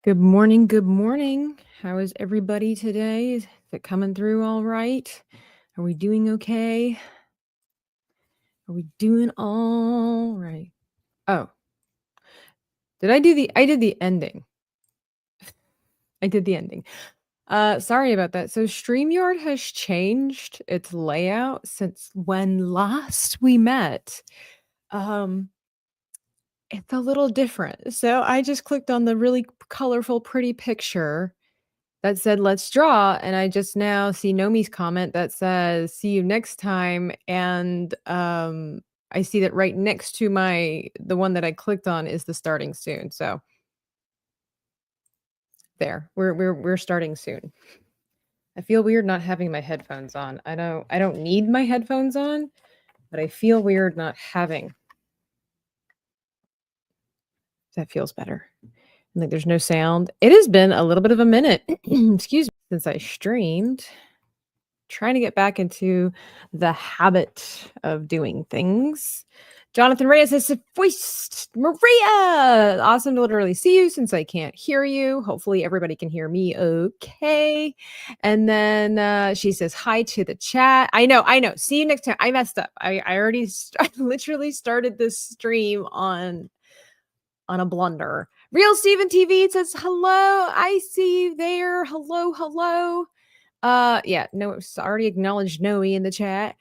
Good morning. Good morning. How is everybody today? Is it coming through all right? Are we doing okay? Are we doing all right? Oh, I did the ending. I did the ending. Sorry about that. So StreamYard has changed its layout since when last we met. Um, it's a little different. So I just clicked on the really colorful, pretty picture that said, "Let's draw," and I just now see Nomi's comment that says, "See you next time," and, I see that right next to the one that I clicked on is the starting soon, so there, we're starting soon. I feel weird not having my headphones on. I don't need my headphones on, but I feel weird not having. That feels better. Like, there's no sound. It has been a little bit of a minute, excuse me, since I streamed. Trying to get back into the habit of doing things. Jonathan Reyes says, "Voiced Maria, awesome to literally see you since I can't hear you. Hopefully everybody can hear me okay." And then she says hi to the chat. I know. See you next time. I messed up. I already I literally started this stream on a blunder. Real Steven TV says hello. I see you there. Hello. Yeah, no, it's already acknowledged Noe in the chat.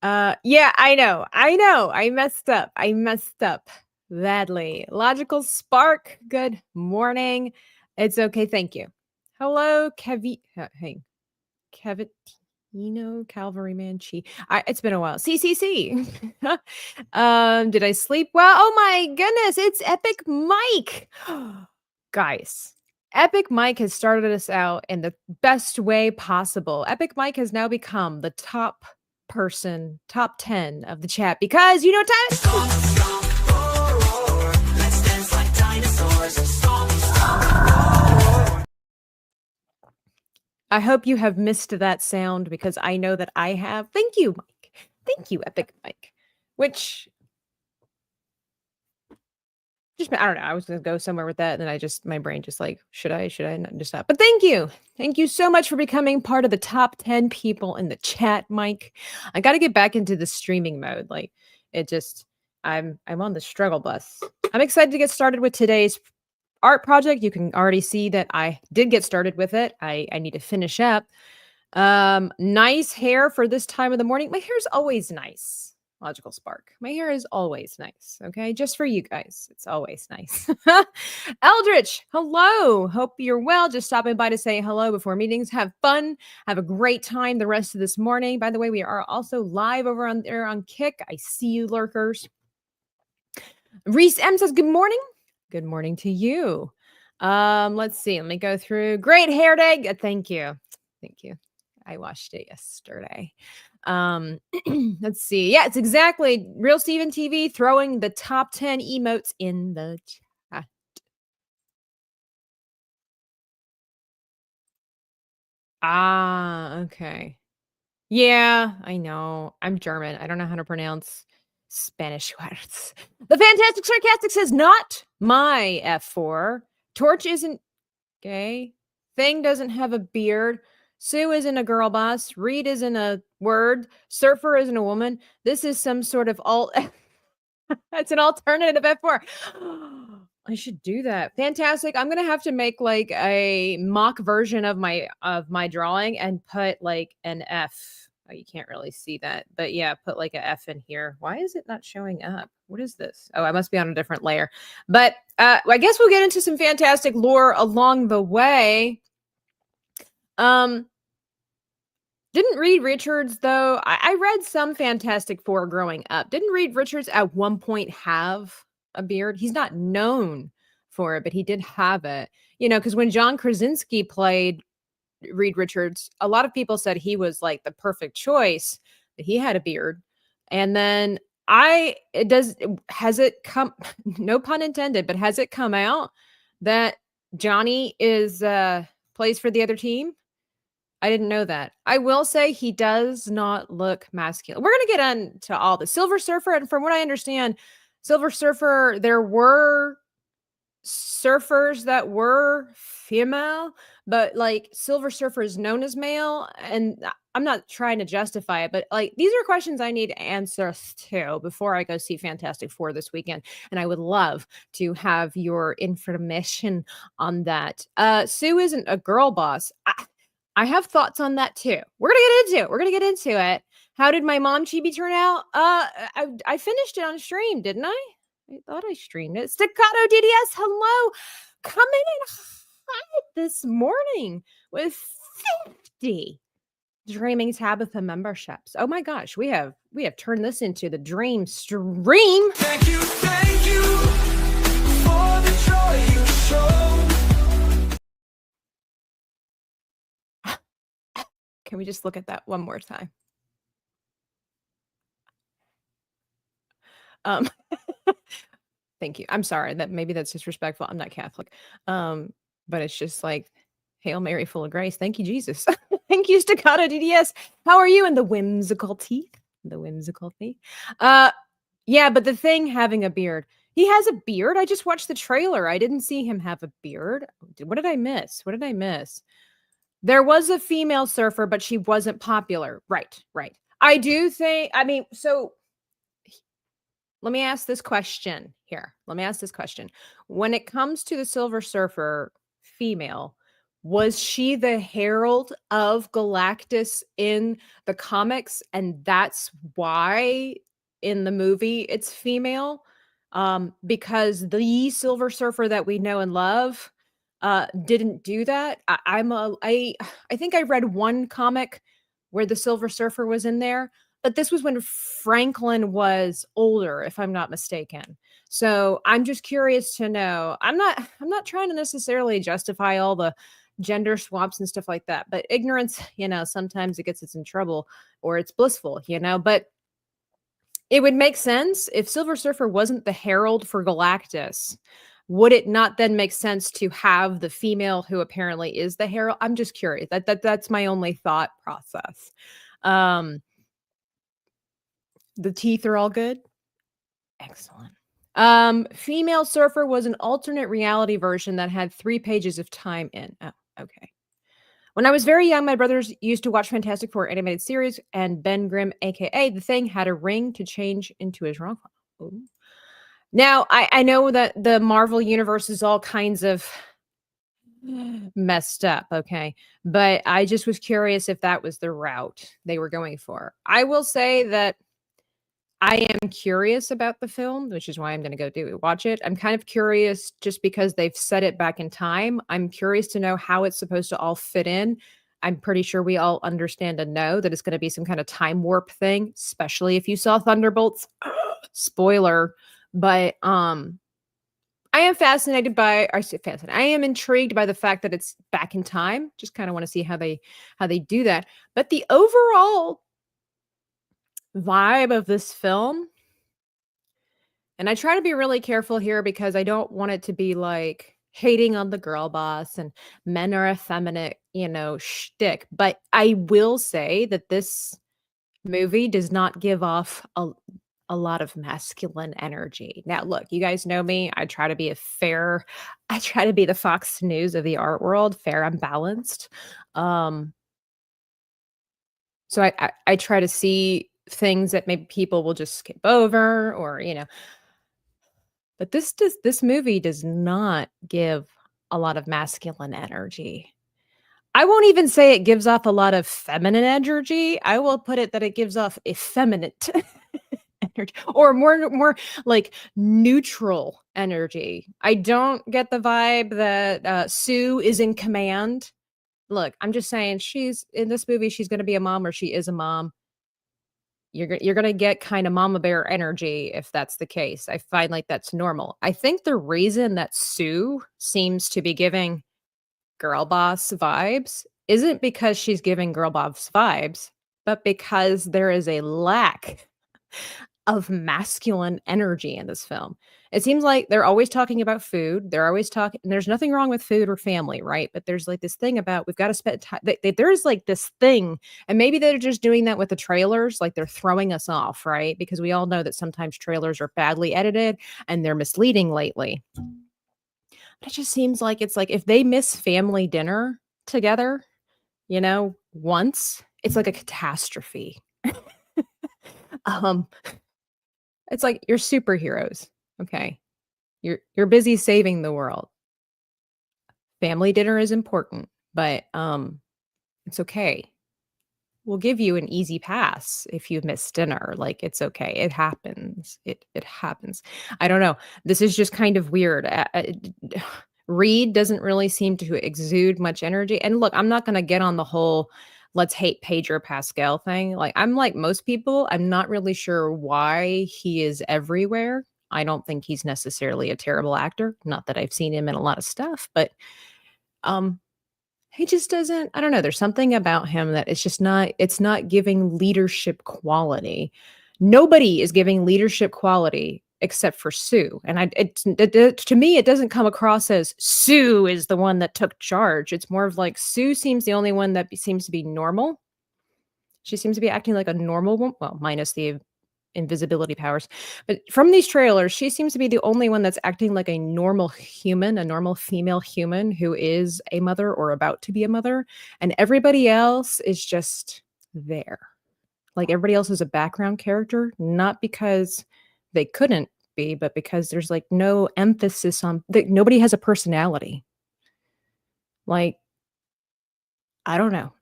Yeah, I know. I messed up. Badly. Logical Spark, good morning. It's okay, thank you. Hello, hey, Kevitino, Calvary Chi. It's been a while. CCC. Did I sleep well? Oh my goodness, it's Epic Mike. Guys, Epic Mike has started us out in the best way possible. Epic Mike has now become the top 10 of the chat because you know I hope you have missed that sound because I know that I have. Thank you, Mike. Thank you, Epic Mike. Which I don't know. I was gonna go somewhere with that, and then my brain just like, should I not just stop? But thank you so much for becoming part of the top 10 people in the chat, Mike. I got to get back into the streaming mode. Like it just, I'm on the struggle bus. I'm excited to get started with today's art project. You can already see that I did get started with it. I need to finish up. Nice hair for this time of the morning. My hair's always nice. Logical Spark. My hair is always nice. Okay. Just for you guys. It's always nice. Eldritch, hello. Hope you're well. Just stopping by to say hello before meetings. Have fun. Have a great time the rest of this morning. By the way, we are also live over on there on Kick. I see you, lurkers. Reese M says, good morning. Good morning to you. Let's see. Let me go through. Great hair day. Thank you. I watched it yesterday. Let's see. Yeah, it's exactly Real Steven TV throwing the top 10 emotes in the chat. Ah, okay. Yeah, I know. I'm German. I don't know how to pronounce Spanish words. The Fantastic Sarcastic says, not my F4. Torch isn't gay. Thing doesn't have a beard. Sue isn't a girl boss. Reed isn't a word. Surfer isn't a woman. This is some sort of alt. That's an alternative F4. I should do that. Fantastic. I'm gonna have to make like a mock version of my drawing and put like an F. Oh, you can't really see that, but yeah, put like a F in here. Why is it not showing up? What is this? Oh, I must be on a different layer. But I guess we'll get into some fantastic lore along the way. Didn't Reed Richards, though, I read some Fantastic Four growing up. Didn't Reed Richards at one point have a beard? He's not known for it, but he did have it. You know, because when John Krasinski played Reed Richards, a lot of people said he was like the perfect choice, but he had a beard. And then has it come, no pun intended, but has it come out that Johnny is plays for the other team? I didn't know that. I will say he does not look masculine. We're going to get into all the Silver Surfer. And from what I understand, Silver Surfer, there were surfers that were female, but like Silver Surfer is known as male. And I'm not trying to justify it, but like these are questions I need answers to before I go see Fantastic Four this weekend. And I would love to have your information on that. Sue isn't a girl boss. I have thoughts on that too. We're gonna get into it. We're gonna get into it. How did my mom chibi turn out? I finished it on stream, didn't I? I thought I streamed it. Staccato DDS, hello. Coming in hot this morning with 50 Dreaming Tabitha memberships. Oh my gosh, we have turned this into the dream stream. Thank you for the joy you show. Can we just look at that one more time? Thank you. I'm sorry that maybe that's disrespectful. I'm not Catholic. But it's just like, Hail Mary, full of grace. Thank you, Jesus. Thank you, Staccato DDS. How are you in the whimsical teeth? The whimsical teeth. Yeah, but the thing having a beard. He has a beard. I just watched the trailer. I didn't see him have a beard. What did I miss? What did I miss? There was a female surfer, but she wasn't popular. Right. I do think, I mean, so let me ask this question here. When it comes to the Silver Surfer female, was she the herald of Galactus in the comics? And that's why in the movie it's female? Because the Silver Surfer that we know and love didn't do that. I think I read one comic where the Silver Surfer was in there, but this was when Franklin was older, if I'm not mistaken. So I'm just curious to know. I'm not trying to necessarily justify all the gender swaps and stuff like that, but ignorance, sometimes it gets us in trouble or it's blissful, but it would make sense if Silver Surfer wasn't the herald for Galactus. Would it not then make sense to have the female who apparently is the herald? I'm just curious. That's my only thought process. The teeth are all good. Excellent. Female Surfer was an alternate reality version that had 3 pages of time in. Oh, okay. When I was very young, my brothers used to watch Fantastic Four animated series, and Ben Grimm, aka The Thing, had a ring to change into his wrong. Ooh. Now, I know that the Marvel universe is all kinds of messed up, okay? But I just was curious if that was the route they were going for. I will say that I am curious about the film, which is why I'm going to go watch it. I'm kind of curious just because they've set it back in time. I'm curious to know how it's supposed to all fit in. I'm pretty sure we all understand and know that it's going to be some kind of time warp thing, especially if you saw Thunderbolts. Spoiler. But I am fascinated by, I am intrigued by the fact that it's back in time. Just kind of want to see how they do that. But the overall vibe of this film, and I try to be really careful here because I don't want it to be like hating on the girl boss and men are effeminate, shtick. But I will say that this movie does not give off a lot of masculine energy. Now, look, you guys know me. I try to be I try to be the Fox News of the art world, fair and balanced. So I try to see things that maybe people will just skip over or, but this movie does not give a lot of masculine energy. I won't even say it gives off a lot of feminine energy. I will put it that it gives off effeminate energy or more like neutral energy. I don't get the vibe that Sue is in command. Look, I'm just saying she's in this movie. She's going to be a mom or she is a mom. You're going to get kind of mama bear energy if that's the case. I find like that's normal. I think the reason that Sue seems to be giving girl boss vibes isn't because she's giving girl boss vibes, but because there is a lack of masculine energy in this film. It seems like they're always talking about food. They're always talking, and there's nothing wrong with food or family, right? But there's like this thing about we've got to spend time. There's like this thing, and maybe they're just doing that with the trailers, like they're throwing us off, right? Because we all know that sometimes trailers are badly edited and they're misleading lately. But it just seems like it's like if they miss family dinner together, once, it's like a catastrophe. Um, it's like you're superheroes, okay? You're busy saving the world. Family dinner is important, but, it's okay. We'll give you an easy pass if you miss dinner, like, it's okay, it happens, it happens. I don't know, this is just kind of weird, Reed doesn't really seem to exude much energy, and look, I'm not gonna get on the whole, "Let's hate Pedro Pascal" thing, like, I'm like most people, I'm not really sure why he is everywhere. I don't think he's necessarily a terrible actor, not that I've seen him in a lot of stuff, but, um he just doesn't I don't know, there's something about him that it's not giving leadership quality. Nobody is giving leadership quality except for Sue, and to me, it doesn't come across as Sue is the one that took charge. It's more of like Sue seems the only one that seems to be normal. She seems to be acting like a normal one, well, minus the invisibility powers. But from these trailers, she seems to be the only one that's acting like a normal human, a normal female human who is a mother or about to be a mother. And everybody else is just there. Like everybody else is a background character, not because they couldn't be, but because there's like no emphasis on that. Nobody has a personality. Like, I don't know.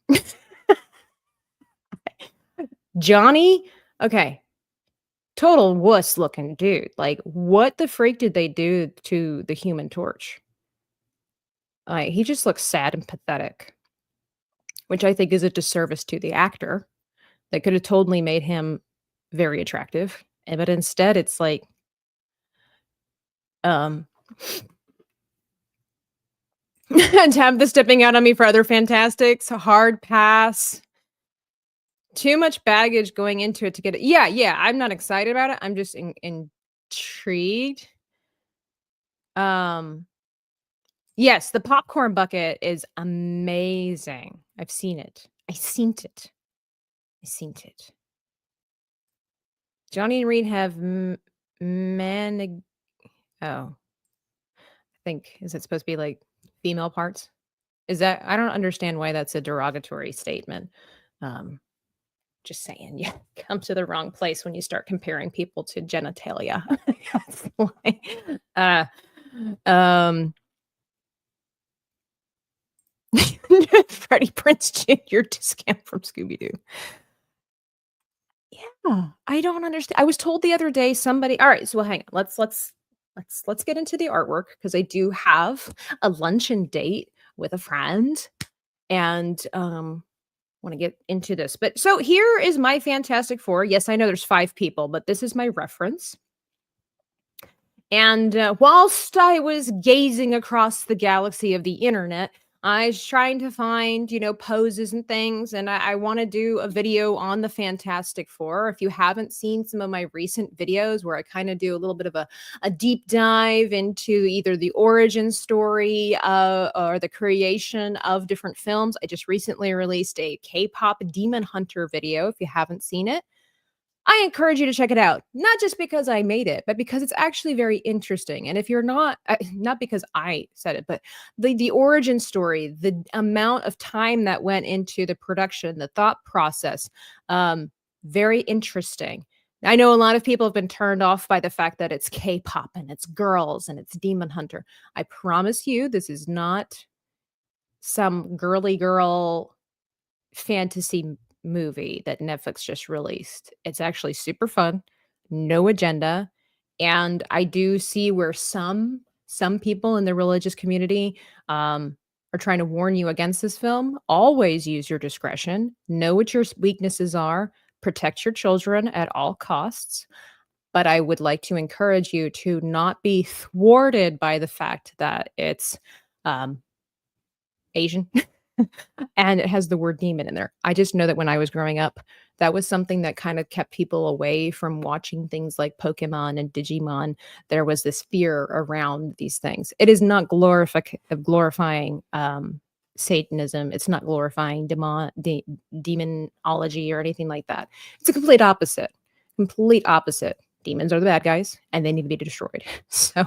Johnny, okay, total wuss looking dude. Like, what the freak did they do to the Human Torch? He just looks sad and pathetic, which I think is a disservice to the actor. They could have totally made him very attractive, but instead it's like, um Tabitha stepping out on me for other Fantastics, a hard pass. Too much baggage going into it to get it. Yeah, yeah, I'm not excited about it. I'm just intrigued. Um Yes, the popcorn bucket is amazing. I've seen it. I seen it. I seen it. Johnny and Reed have man. Oh, I think is it supposed to be like female parts? Is that I don't understand why that's a derogatory statement. Um, just saying, you come to the wrong place when you start comparing people to genitalia. That's why. Uh, um, Freddie Prince Jr. discount from Scooby Doo. Yeah, I don't understand. I was told the other day somebody all right, so well, hang on. Let's get into the artwork because I do have a luncheon date with a friend and want to get into this. But so here is my Fantastic Four. Yes, I know there's 5 people, but this is my reference. And whilst I was gazing across the galaxy of the internet, I was trying to find, poses and things. And I want to do a video on the Fantastic Four. If you haven't seen some of my recent videos where I kind of do a little bit of a deep dive into either the origin story or the creation of different films, I just recently released a K-pop Demon Hunter video. If you haven't seen it, I encourage you to check it out, not just because I made it, but because it's actually very interesting. And if you're not, not because I said it, but the origin story, the amount of time that went into the production, the thought process, very interesting. I know a lot of people have been turned off by the fact that it's K-pop and it's girls and it's Demon Hunter. I promise you, this is not some girly girl fantasy movie that Netflix just released. It's actually super fun, no agenda, and I do see where some people in the religious community are trying to warn you against this film. Always use your discretion. Know what your weaknesses are. Protect your children at all costs. But I would like to encourage you to not be thwarted by the fact that it's um, Asian. And it has the word demon in there. I just know that when I was growing up, that was something that kind of kept people away from watching things like Pokemon and Digimon. There was this fear around these things. It is not glorifying Satanism. It's not glorifying demonology or anything like that. It's a complete opposite. Complete opposite. Demons are the bad guys, and they need to be destroyed. So,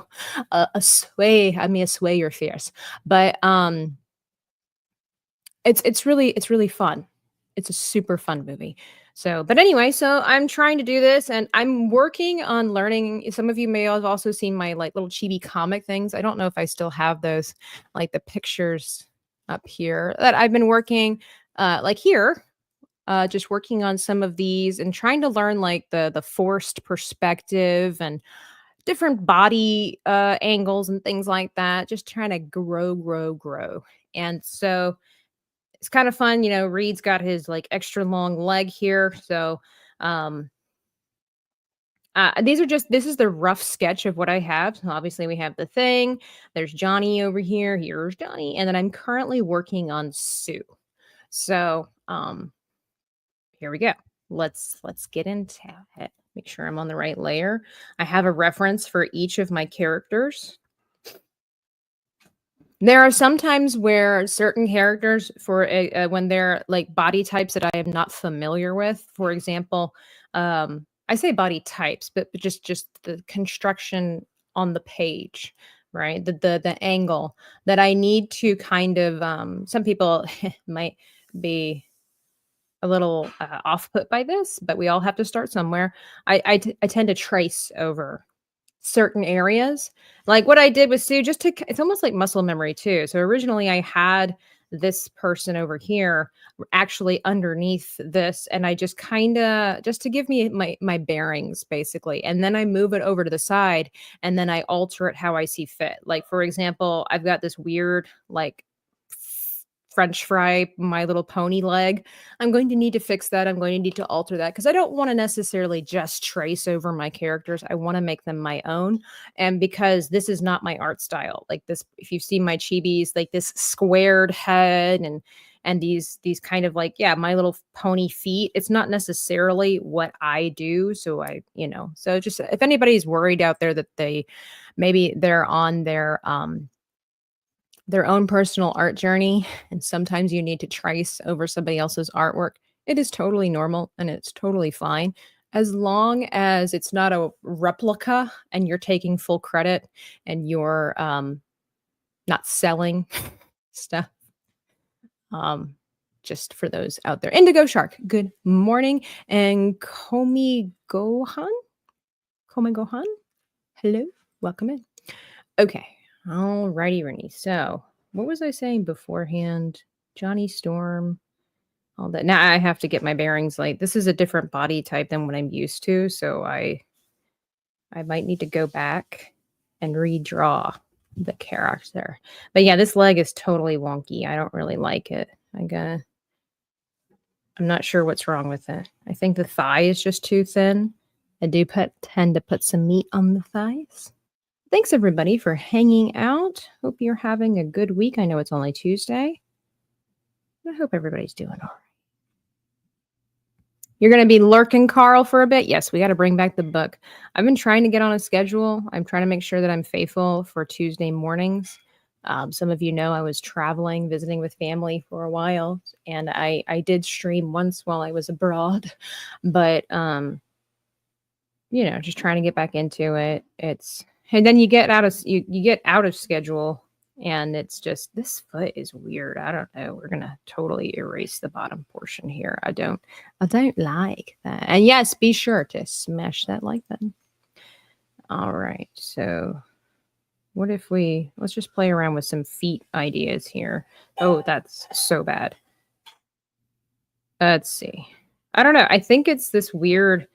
assuage your fears. But it's really fun. It's a super fun movie. So, but anyway, so I'm trying to do this, and I'm working on learning. Some of you may have also seen my like little chibi comic things. I don't know if I still have those, like the pictures up here that I've been working, like here, just working on some of these and trying to learn like the forced perspective and different body angles and things like that. Just trying to grow. And so it's kind of fun. Reed's got his like extra long leg here. So um this is the rough sketch of what I have. So obviously we have the thing. There's Johnny over here. Here's Johnny. And then I'm currently working on Sue. So here we go. Let's get into it. Make sure I'm on the right layer. I have a reference for each of my characters. There are some times where certain characters, for when they're like body types that I am not familiar with, for example, I say body types, but just the construction on the page, right? The angle that I need to kind of some people might be a little off put by this, but we all have to start somewhere. I tend to trace over certain areas. Like what I did with Sue, it's almost like muscle memory too. So originally I had this person over here actually underneath this, and I just kind of just to give me my bearings basically. And then I move it over to the side and then I alter it how I see fit. Like for example, I've got this weird like French fry, My Little Pony leg. I'm going to need to fix that. I'm going to need to alter that because I don't want to necessarily just trace over my characters. I want to make them my own. And because this is not my art style, like this, if you've seen my chibis, like this squared head and these kind of like, yeah, My Little Pony feet, it's not necessarily what I do. So so just if anybody's worried out there that maybe they're on their own personal art journey, and sometimes you need to trace over somebody else's artwork. It is totally normal and it's totally fine as long as it's not a replica and you're taking full credit and you're not selling stuff. Just for those out there. Indigo Shark, good morning. And Komi Gohan? Hello, welcome in. Okay. All righty, Rennie. So, what was I saying beforehand? Johnny Storm, all that. Now I have to get my bearings. Like this is a different body type than what I'm used to, so I might need to go back and redraw the character. But yeah, this leg is totally wonky. I don't really like it. I'm not sure what's wrong with it. I think the thigh is just too thin. I do tend to put some meat on the thighs. Thanks, everybody, for hanging out. Hope you're having a good week. I know it's only Tuesday. I hope everybody's doing all right. You're going to be lurking, Carl, for a bit? Yes, we got to bring back the book. I've been trying to get on a schedule. I'm trying to make sure that I'm faithful for Tuesday mornings. Some of you know I was traveling, visiting with family for a while, and I did stream once while I was abroad. But, just trying to get back into it. And then you get out of schedule, and it's just this foot is weird. I don't know. We're gonna totally erase the bottom portion here. I don't like that. And yes, be sure to smash that like button. All right. So what if let's just play around with some feet ideas here. Oh, that's so bad. Let's see. I don't know. I think it's this weird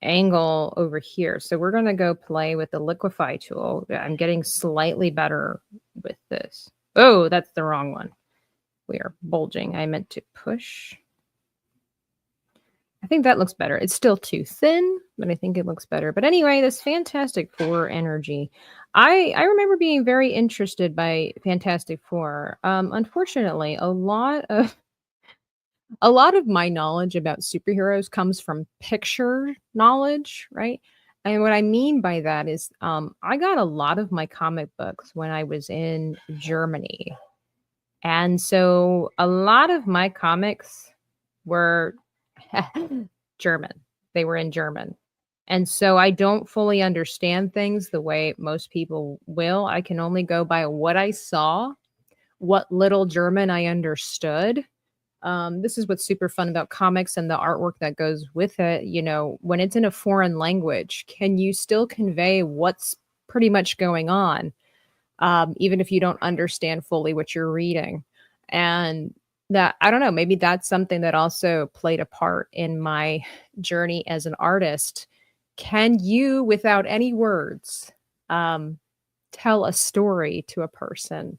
angle over here. So we're going to go play with the liquefy tool. I'm getting slightly better with this. Oh, that's the wrong one. We are bulging. I meant to push. I think that looks better. It's still too thin, but I think it looks better. But anyway, this Fantastic Four energy. I remember being very interested by Fantastic Four. Unfortunately, a lot of my knowledge about superheroes comes from picture knowledge, right? And what I mean by that is I got a lot of my comic books when I was in Germany. And so a lot of my comics were German. They were in German. And so I don't fully understand things the way most people will. I can only go by what I saw, what little German I understood. This is what's super fun about comics and the artwork that goes with it. You know, when it's in a foreign language, can you still convey what's pretty much going on, even if you don't understand fully what you're reading? And that, I don't know, maybe that's something that also played a part in my journey as an artist. Can you, without any words, um, tell a story to a person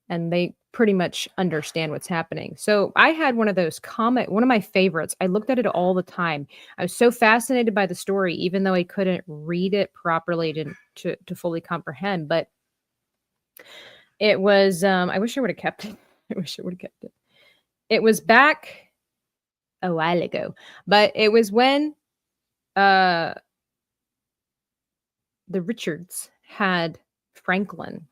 and they pretty much understand what's happening? So I had one of those one of my favorites. I looked at it all the time. I was so fascinated by the story, even though I couldn't read it properly to fully comprehend. But it was, I wish I would have kept it. I wish I would have kept it. It was back a while ago, but it was when uh the Richards had Franklin.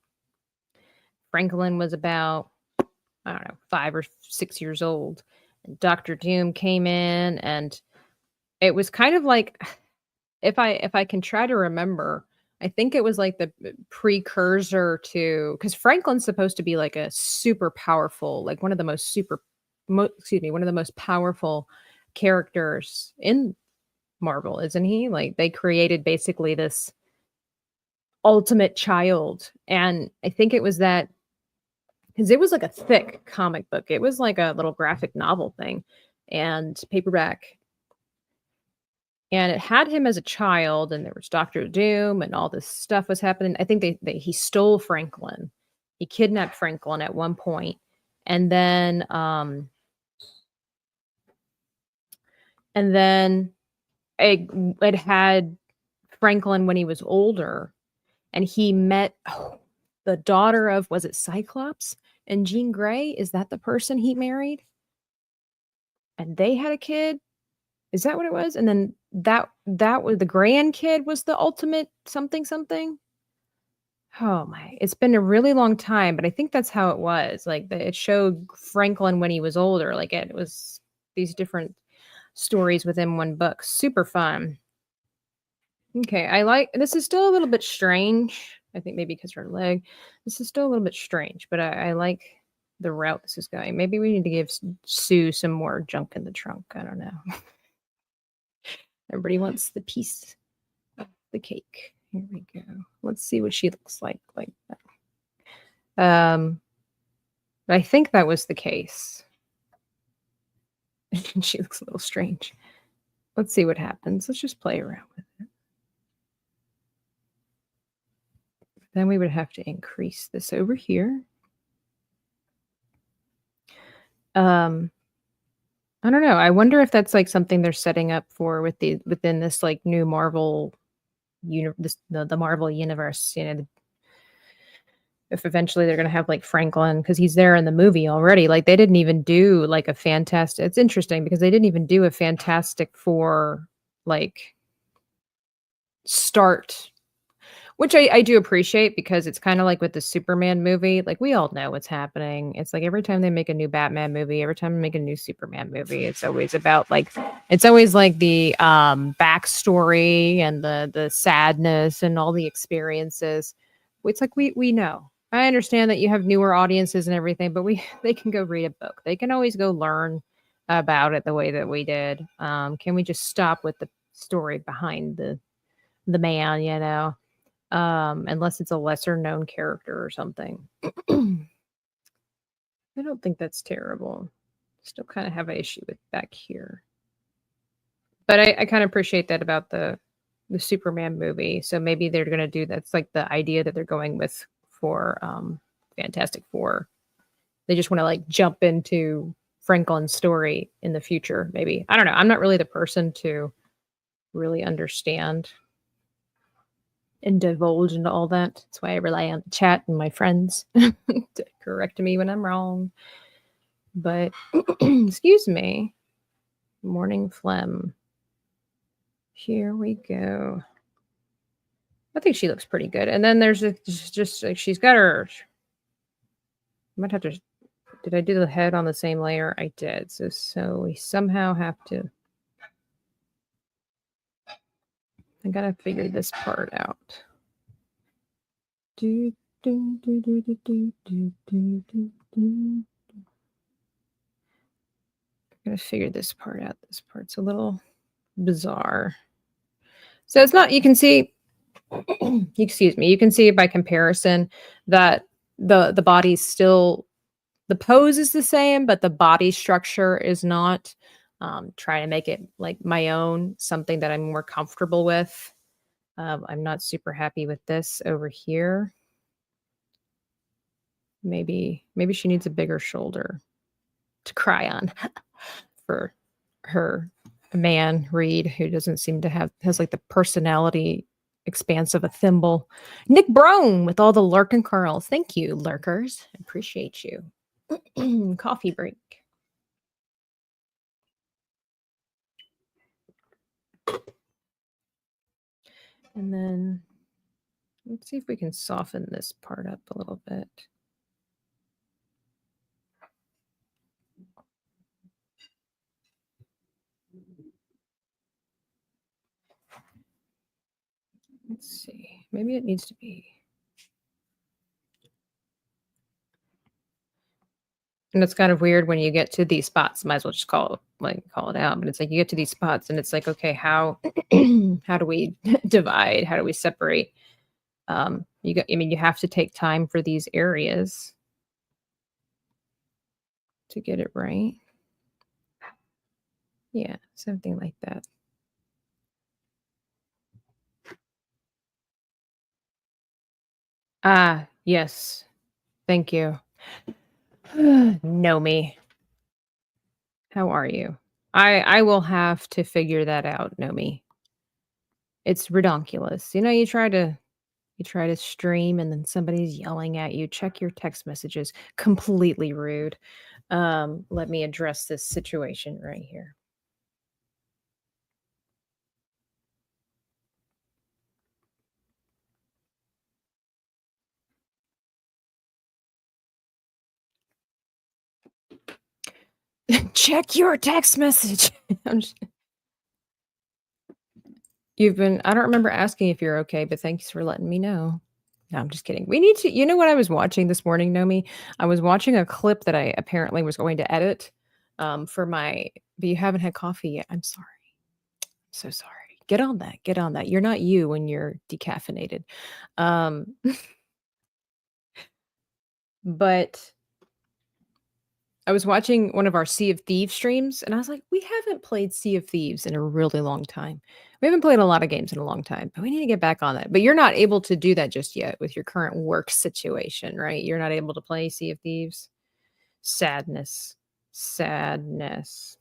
Franklin was about, I don't know, 5 or 6 years old. And Dr. Doom came in, and it was kind of like, if I can try to remember, I think it was like the precursor to, because Franklin's supposed to be like a super powerful, like one of the most one of the most powerful characters in Marvel, isn't he? Like they created basically this ultimate child, and I think it was that because it was like a thick comic book. It was like a little graphic novel thing and paperback. And it had him as a child, and there was Doctor Doom, and all this stuff was happening. I think he stole Franklin. He kidnapped Franklin at one point, and then it had Franklin when he was older, and he met the daughter of, was it Cyclops and Jean Grey? Is that the person he married? And they had a kid. Is that what it was? And then that was the grandkid was the ultimate something something. Oh my, it's been a really long time, but I think that's how it was. Like it showed Franklin when he was older. Like it was these different stories within one book. Super fun. Okay, I like this is still a little bit strange. I think maybe because her leg. This is still a little bit strange, but I like the route this is going. Maybe we need to give Sue some more junk in the trunk. I don't know. Everybody wants the piece of the cake. Here we go. Let's see what she looks like that. I think that was the case. She looks a little strange. Let's see what happens. Let's just play around with it. Then we would have to increase this over here. I don't know. I wonder if that's like something they're setting up for within this like new Marvel the Marvel universe, you know, if eventually they're going to have like Franklin, because he's there in the movie already. Like they didn't even do like a fantastic, it's interesting because they didn't even do a Fantastic Four like start, which I do appreciate, because it's kind of like with the Superman movie. Like we all know what's happening. It's like every time they make a new Batman movie, every time they make a new Superman movie, it's always about like, it's always like the backstory and the sadness and all the experiences. It's like we know. I understand that you have newer audiences and everything, but they can go read a book. They can always go learn about it the way that we did. Can we just stop with the story behind the man, you know? Unless it's a lesser known character or something. I don't think that's terrible. Still kind of have an issue with back here. But I kind of appreciate that about the Superman movie. So maybe they're going to do that's like the idea that they're going with for Fantastic Four. They just want to like jump into Franklin's story in the future, maybe. I don't know. I'm not really the person to really understand and divulge into all that. That's why I rely on the chat and my friends to correct me when I'm wrong. But excuse me. Morning phlegm. Here we go. I think she looks pretty good. And then there's just like she's got her. I might have to. Did I do the head on the same layer? I did. So we somehow have to I gotta figure this part out. Do, do, do, do, do, do, do, do, do, do. I gotta figure this part out. This part's a little bizarre. So it's not, you can see, excuse me, you can see by comparison that the body's still, the pose is the same, but the body structure is not. Trying to make it like my own, something that I'm more comfortable with. I'm not super happy with this over here. Maybe she needs a bigger shoulder to cry on for her man Reed, who doesn't seem to has like the personality expanse of a thimble. Nick Brome with all the lurking curls. Thank you, lurkers. Appreciate you. Coffee break. And then let's see if we can soften this part up a little bit. Let's see. Maybe it needs to be. And it's kind of weird when you get to these spots. Might as well just call it out. But it's like you get to these spots and it's like, okay, how how do we divide? How do we separate? You have to take time for these areas to get it right. Yeah, something like that. Ah, yes. Thank you. Know me. How are you? I will have to figure that out, Nomi. It's redonkulous. You try to stream and then somebody's yelling at you. Check your text messages. Completely rude. Let me address this situation right here. Check your text message. I don't remember asking if you're okay, but thanks for letting me know. No, I'm just kidding. We need to, you know what I was watching this morning, Nomi? I was watching a clip that I apparently was going to edit for my, but you haven't had coffee yet. I'm sorry. So sorry. Get on that. Get on that. You're not you when you're decaffeinated. Um, but I was watching one of our Sea of Thieves streams and I was like, we haven't played Sea of Thieves in a really long time. We haven't played a lot of games in a long time, but we need to get back on that. But you're not able to do that just yet with your current work situation, right? You're not able to play Sea of Thieves. Sadness. Sadness.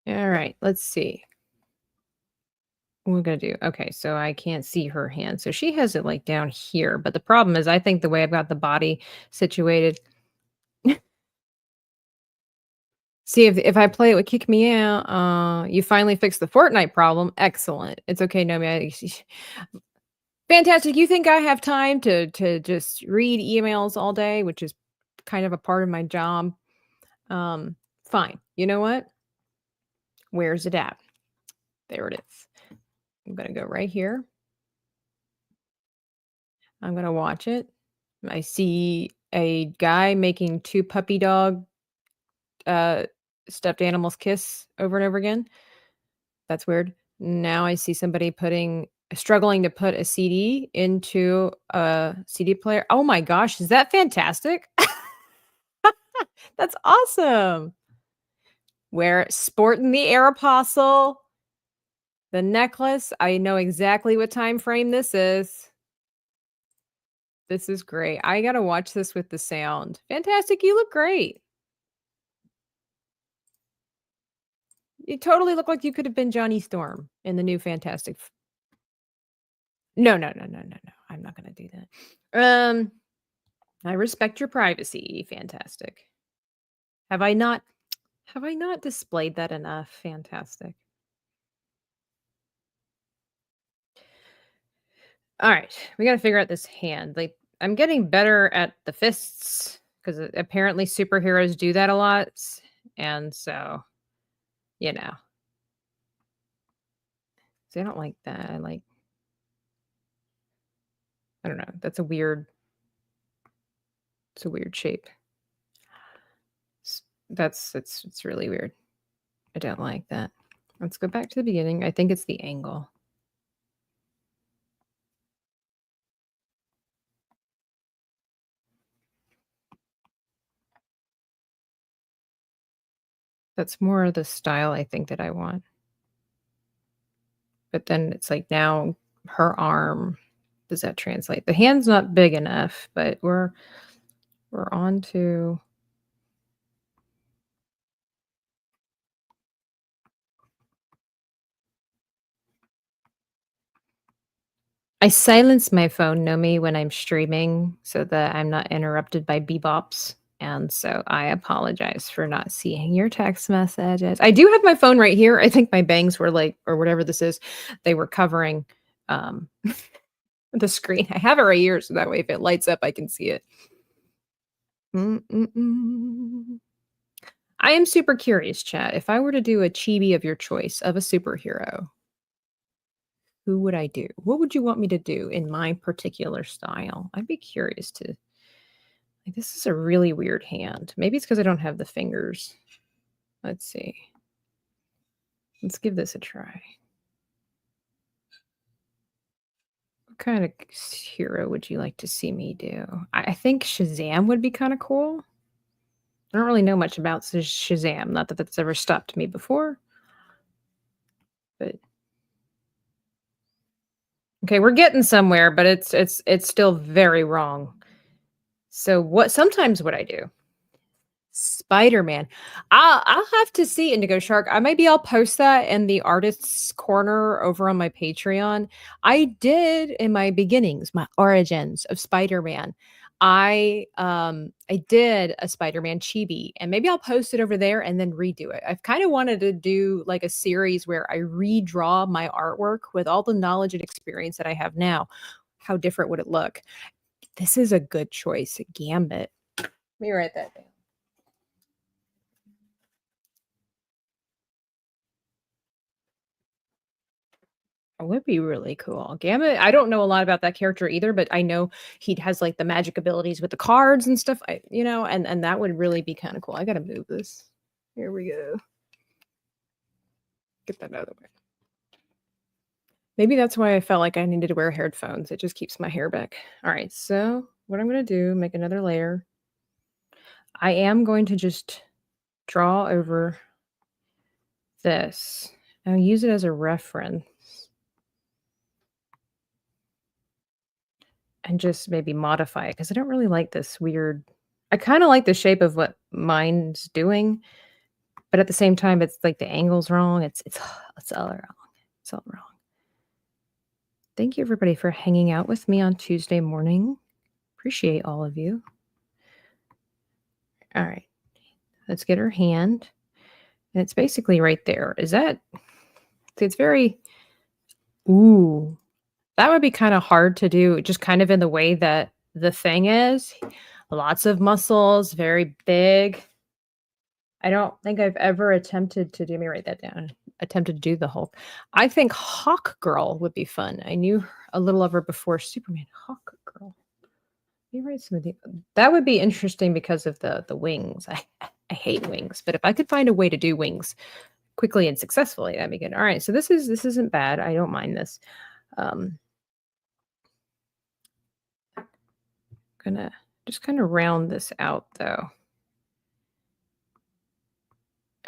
All right, let's see. What we're gonna do. Okay, so I can't see her hand. So she has it like down here. But the problem is I think the way I've got the body situated. See if I play it would kick me out. You finally fixed the Fortnite problem. Excellent. It's okay, Nomi. Fantastic. You think I have time to just read emails all day, which is kind of a part of my job. Fine. You know what? Where's it at? There it is. I'm gonna go right here. I'm gonna watch it. I see a guy making two puppy dog uh stuffed animals kiss over and over again. That's weird. Now I see somebody struggling to put a CD into a CD player. Oh my gosh, is that fantastic? That's awesome. Wear sporting the air apostle. The necklace. I know exactly what time frame this is. This is great. I gotta watch this with the sound. Fantastic. You look great. You totally look like you could have been Johnny Storm in the new Fantastic. No, no, no, no, no, no. I'm not gonna do that. I respect your privacy. Fantastic. Have I not displayed that enough? Fantastic. All right, we got to figure out this hand. Like I'm getting better at the fists because apparently superheroes do that a lot. And so, you know, so I don't like that. I don't know. It's a weird shape. It's really weird. I don't like that. Let's go back to the beginning. I think it's the angle. That's more the style I think that I want. But then it's like now her arm, does that translate? The hand's not big enough, but we're on to I silence my phone, Nomi, when I'm streaming so that I'm not interrupted by bebops. And so I apologize for not seeing your text messages. I do have my phone right here. I think my bangs were like, or whatever this is, they were covering um, the screen. I have it right here, so that way if it lights up, I can see it. Mm-mm-mm. I am super curious, chat. If I were to do a chibi of your choice of a superhero, who would I do? What would you want me to do in my particular style? I'd be curious to. Like, this is a really weird hand. Maybe it's because I don't have the fingers. Let's see. Let's give this a try. What kind of hero would you like to see me do? I think Shazam would be kind of cool. I don't really know much about Shazam. Not that that's ever stopped me before. But okay, we're getting somewhere, but it's still very wrong. So sometimes what I do Spider-Man. I'll have to see Indigo Shark. I'll post that in the artists corner over on my Patreon. I did in my beginnings, my origins of Spider-Man. I did a Spider-Man chibi, and maybe I'll post it over there and then redo it. I've kind of wanted to do like a series where I redraw my artwork with all the knowledge and experience that I have now. How different would it look? This is a good choice, Gambit. Let me write that down. It would be really cool. Gambit, I don't know a lot about that character either, but I know he has like the magic abilities with the cards and stuff. And that would really be kind of cool. I gotta move this. Here we go. Get that out of the way. Maybe that's why I felt like I needed to wear headphones. It just keeps my hair back. All right, so what I'm gonna do, make another layer. I am going to just draw over this. I'll use it as a reference. And just maybe modify it because I don't really like this weird. I kind of like the shape of what mine's doing, but at the same time, it's like the angle's wrong. It's all wrong. It's all wrong. Thank you everybody for hanging out with me on Tuesday morning. Appreciate all of you. All right, let's get her hand, and it's basically right there. Is that? It's very. Ooh, that would be kind of hard to do, just kind of in the way that the thing is. Lots of muscles, very big. I don't think I've ever attempted to do. Let me write that down. Attempted to do the Hulk. I think Hawk Girl would be fun. I knew a little of her before Superman. Hawk Girl. Let me write some of the. That would be interesting because of the wings. I hate wings, but if I could find a way to do wings quickly and successfully, that'd be good. All right, so this isn't bad. I don't mind this. Gonna just kind of round this out though.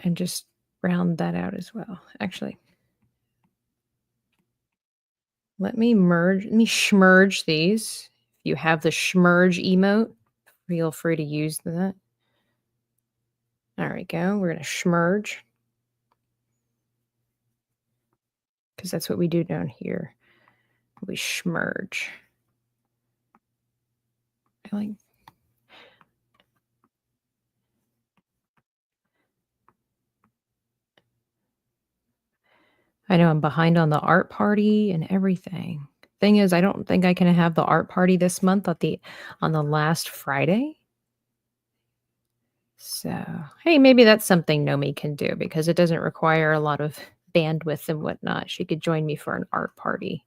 And just round that out as well. Actually, let me schmerge these. If you have the schmerge emote, feel free to use that. There we go. We're going to schmerge. Because that's what we do down here. We schmerge. I know I'm behind on the art party and everything. Thing is, I don't think I can have the art party this month on the last Friday. So, hey, maybe that's something Nomi can do because it doesn't require a lot of bandwidth and whatnot. She could join me for an art party.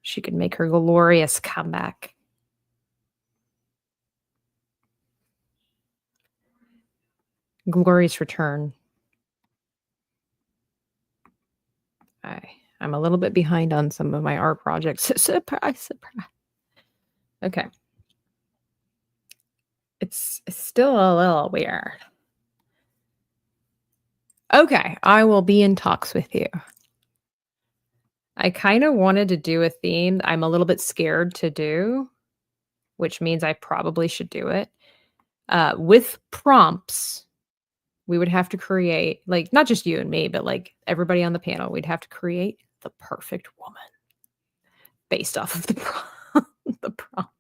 She could make her glorious comeback. Glorious return. I'm a little bit behind on some of my art projects. Surprise, surprise. Okay. It's still a little weird. Okay, I will be in talks with you. I kind of wanted to do a theme I'm a little bit scared to do, which means I probably should do it. With prompts, we would have to create, like, not just you and me, but like everybody on the panel, we'd have to create the perfect woman based off of the the prompts.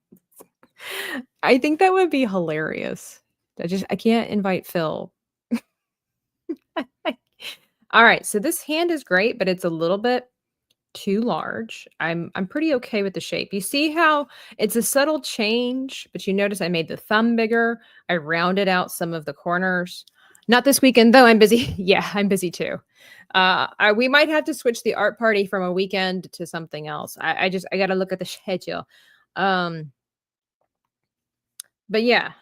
I think that would be hilarious. I can't invite Phil. All right, so this hand is great, but it's a little bit too large. I'm pretty okay with the shape. You see how it's a subtle change, but you notice I made the thumb bigger. I rounded out some of the corners. Not this weekend though. I'm busy. Yeah, I'm busy too. We might have to switch the art party from a weekend to something else. I got to look at the schedule. Um, but yeah,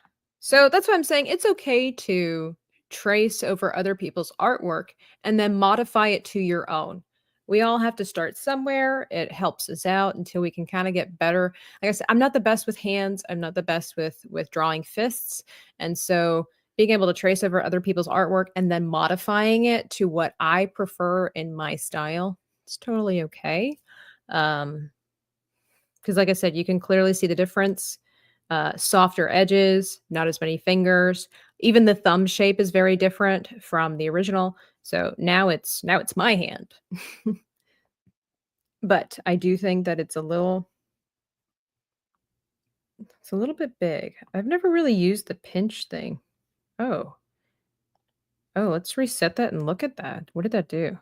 so that's what I'm saying. It's okay to trace over other people's artwork and then modify it to your own. We all have to start somewhere. It helps us out until we can kind of get better. Like I said, I'm not the best with hands. I'm not the best with drawing fists. And so being able to trace over other people's artwork and then modifying it to what I prefer in my style, it's totally okay. Because like I said, you can clearly see the difference. Softer edges, not as many fingers. Even the thumb shape is very different from the original. So now it's my hand. But I do think that it's a little bit big. I've never really used the pinch thing. Oh. Oh, let's reset that and look at that. What did that do?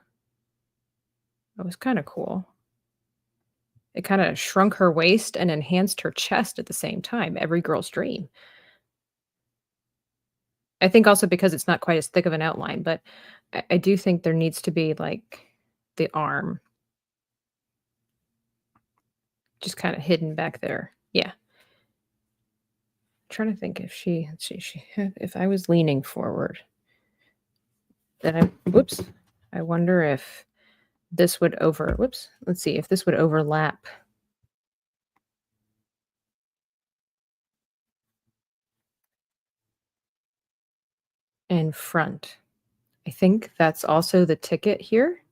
That was kind of cool. It kind of shrunk her waist and enhanced her chest at the same time. Every girl's dream. I think also because it's not quite as thick of an outline, but I do think there needs to be like the arm just kind of hidden back there. Yeah. Trying to think if let's see, if I was leaning forward, then whoops, I wonder if this would let's see if this would overlap. In front. I think that's also the ticket here.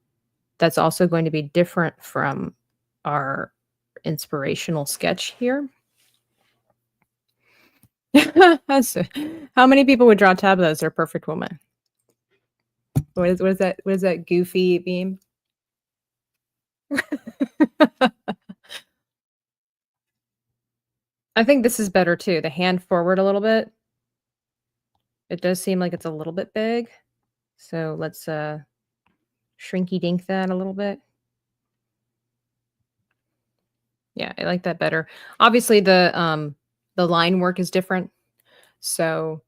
That's also going to be different from our inspirational sketch here. How many people would draw Tableau as their perfect woman? What is that? What is that goofy beam? I think this is better too. The hand forward a little bit. It does seem like it's a little bit big. So let's shrinky dink that a little bit. Yeah, I like that better. Obviously the line work is different. So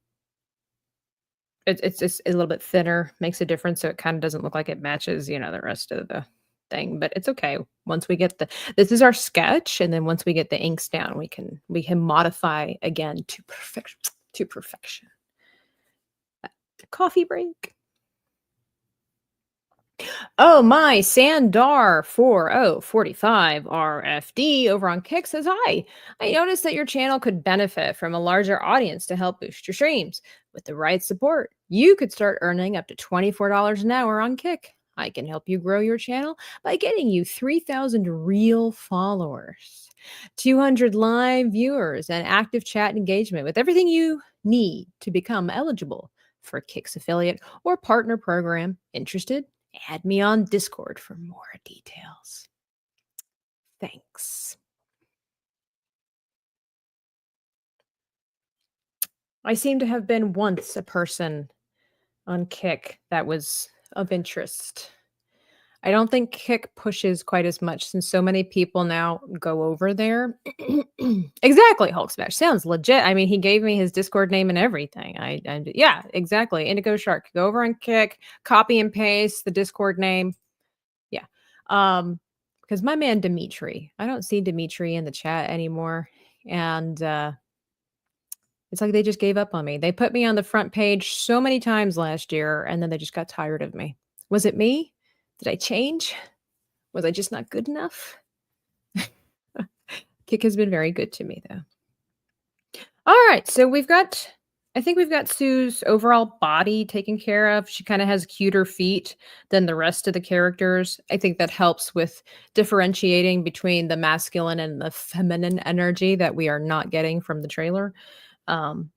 it's just a little bit thinner, makes a difference, so it kinda doesn't look like it matches, the rest of the thing, but it's okay. Once we get this is our sketch, and then once we get the inks down, we can modify again to perfection to perfection. Coffee break. Oh my, Sandar4045 RFD over on Kick says, "Hi, I noticed that your channel could benefit from a larger audience to help boost your streams. With the right support, you could start earning up to $24 an hour on Kick. I can help you grow your channel by getting you 3,000 real followers, 200 live viewers, and active chat engagement with everything you need to become eligible for Kick's affiliate or partner program. Interested? Add me on Discord for more details. Thanks." I seem to have been once a person on Kick that was of interest. I don't think Kick pushes quite as much since so many people now go over there. Exactly, Hulk Smash sounds legit. I mean, he gave me his Discord name and everything. Yeah, exactly. Indigo Shark. Go over and Kick, copy and paste the Discord name. Yeah. Because my man Dimitri, I don't see Dimitri in the chat anymore. And it's like they just gave up on me. They put me on the front page so many times last year, and then they just got tired of me. Was it me? Did I change? Was I just not good enough? Kick has been very good to me, though. All right, so I think we've got Sue's overall body taken care of. She kind of has cuter feet than the rest of the characters. I think that helps with differentiating between the masculine and the feminine energy that we are not getting from the trailer. Um,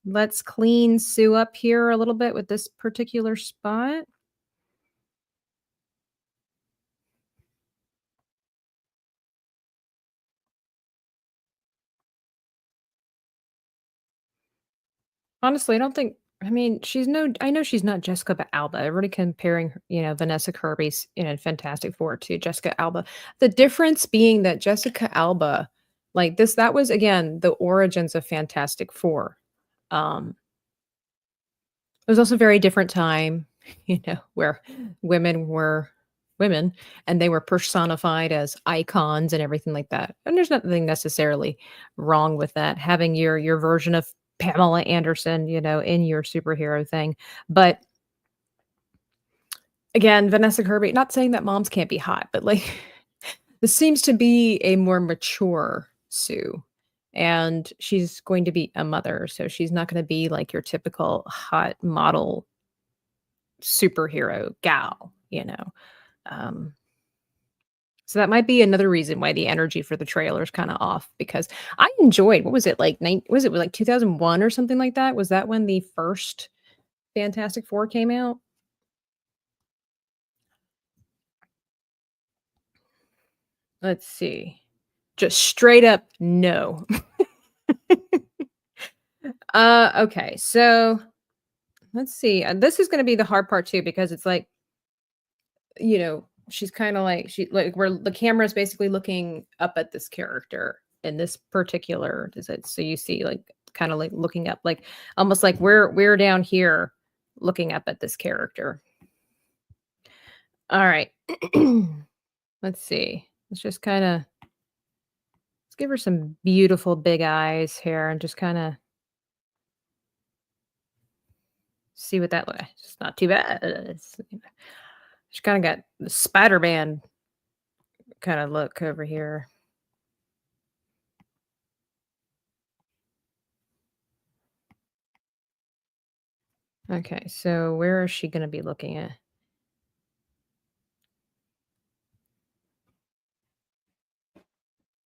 let's clean Sue up here a little bit with this particular spot. Honestly, I don't think I mean, I know she's not Jessica Alba. Everybody comparing, Vanessa Kirby's, Fantastic Four to Jessica Alba. The difference being that Jessica Alba, like this, that was again the origins of Fantastic Four. Um, it was also a very different time, where women were women and they were personified as icons and everything like that. And there's nothing necessarily wrong with that. Having your version of Pamela Anderson, in your superhero thing. But again, Vanessa Kirby, not saying that moms can't be hot, but like this seems to be a more mature Sue. And she's going to be a mother, so she's not going to be like your typical hot model superhero gal. Um, so that might be another reason why the energy for the trailer is kind of off because I enjoyed what was it like was it like 2001 or something like that? Was that when the first Fantastic Four came out? Let's see. Just straight up no. Okay. So, let's see. This is going to be the hard part too because it's like she's kind of like where the camera is basically looking up at this character in this particular is it so you see like kind of like looking up like almost like we're down here looking up at this character. All right. Let's see. Let's give her some beautiful big eyes here and just kind of see what that looks. It's not too bad. She's kind of got the Spider-Man kind of look over here. Okay, so where is she going to be looking at?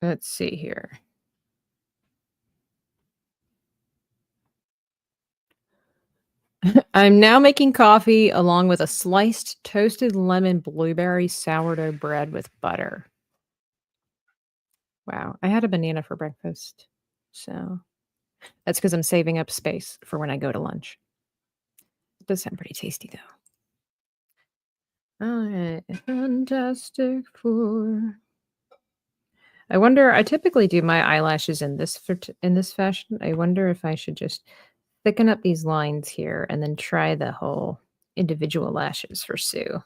Let's see here. I'm now making coffee along with a sliced toasted lemon blueberry sourdough bread with butter. Wow, I had a banana for breakfast. So that's because I'm saving up space for when I go to lunch. It does sound pretty tasty though. All right, Fantastic Four. I wonder. I typically do my eyelashes in this fashion. I wonder if I should just thicken up these lines here and then try the whole individual lashes for Sue.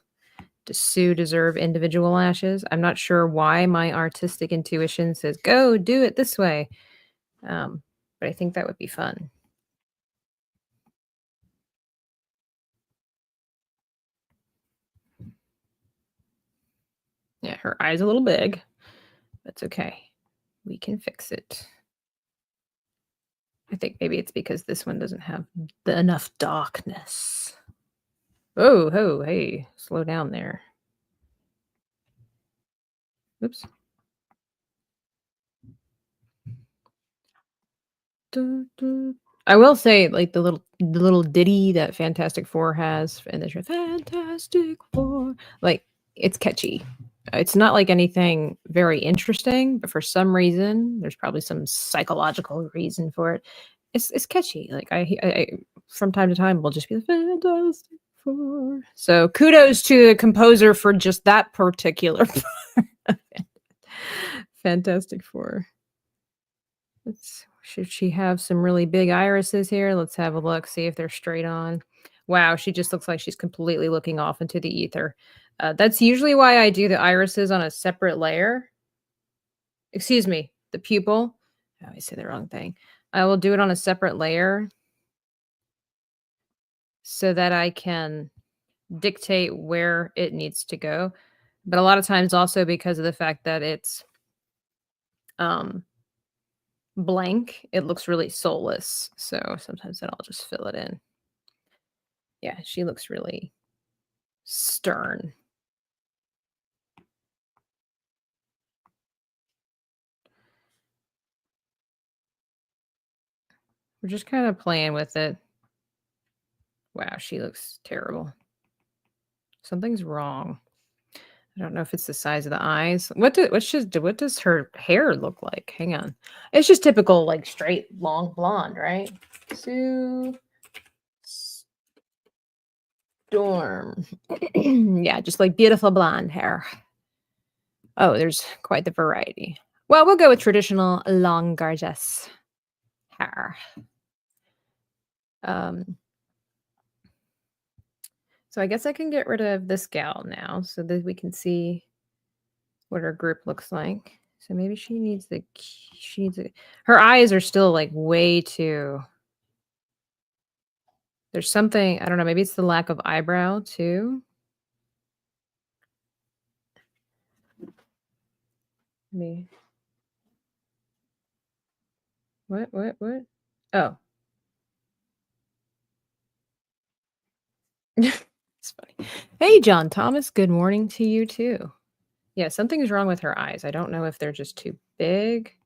Does Sue deserve individual lashes? I'm not sure why my artistic intuition says go do it this way, but I think that would be fun. Yeah, her eye's a little big. That's okay. We can fix it. I think maybe it's because this one doesn't have enough darkness. Oh, ho, hey, slow down there. Oops. I will say, like the little ditty that Fantastic Four has, and there's Fantastic Four, like it's catchy. It's not like anything very interesting, but for some reason, there's probably some psychological reason for it. It's catchy. Like I from time to time, we'll just be like Fantastic 4. So kudos to the composer for just that particular part. Fantastic Four. Should she have some really big irises here? Let's have a look, see if they're straight on. Wow, she just looks like she's completely looking off into the ether. That's usually why I do the irises on a separate layer. Excuse me, the pupil. I always say the wrong thing. I will do it on a separate layer so that I can dictate where it needs to go. But a lot of times also because of the fact that it's blank, it looks really soulless. So sometimes then I'll just fill it in. Yeah, she looks really stern. We're just kind of playing with it. Wow, she looks terrible. Something's wrong. I don't know if it's the size of the eyes. What does her hair look like? Hang on. It's just typical, like straight, long blonde, right? Sue Storm. Yeah, just like beautiful blonde hair. Oh, there's quite the variety. Well, we'll go with traditional long, gorgeous hair. So I guess I can get rid of this gal now so that we can see what her group looks like. So maybe she needs her eyes are still like way too. There's something, I don't know, maybe it's the lack of eyebrow too. Me. What? Oh. It's funny. Hey, John Thomas, good morning to you too. Yeah, something is wrong with her eyes. I don't know if they're just too big.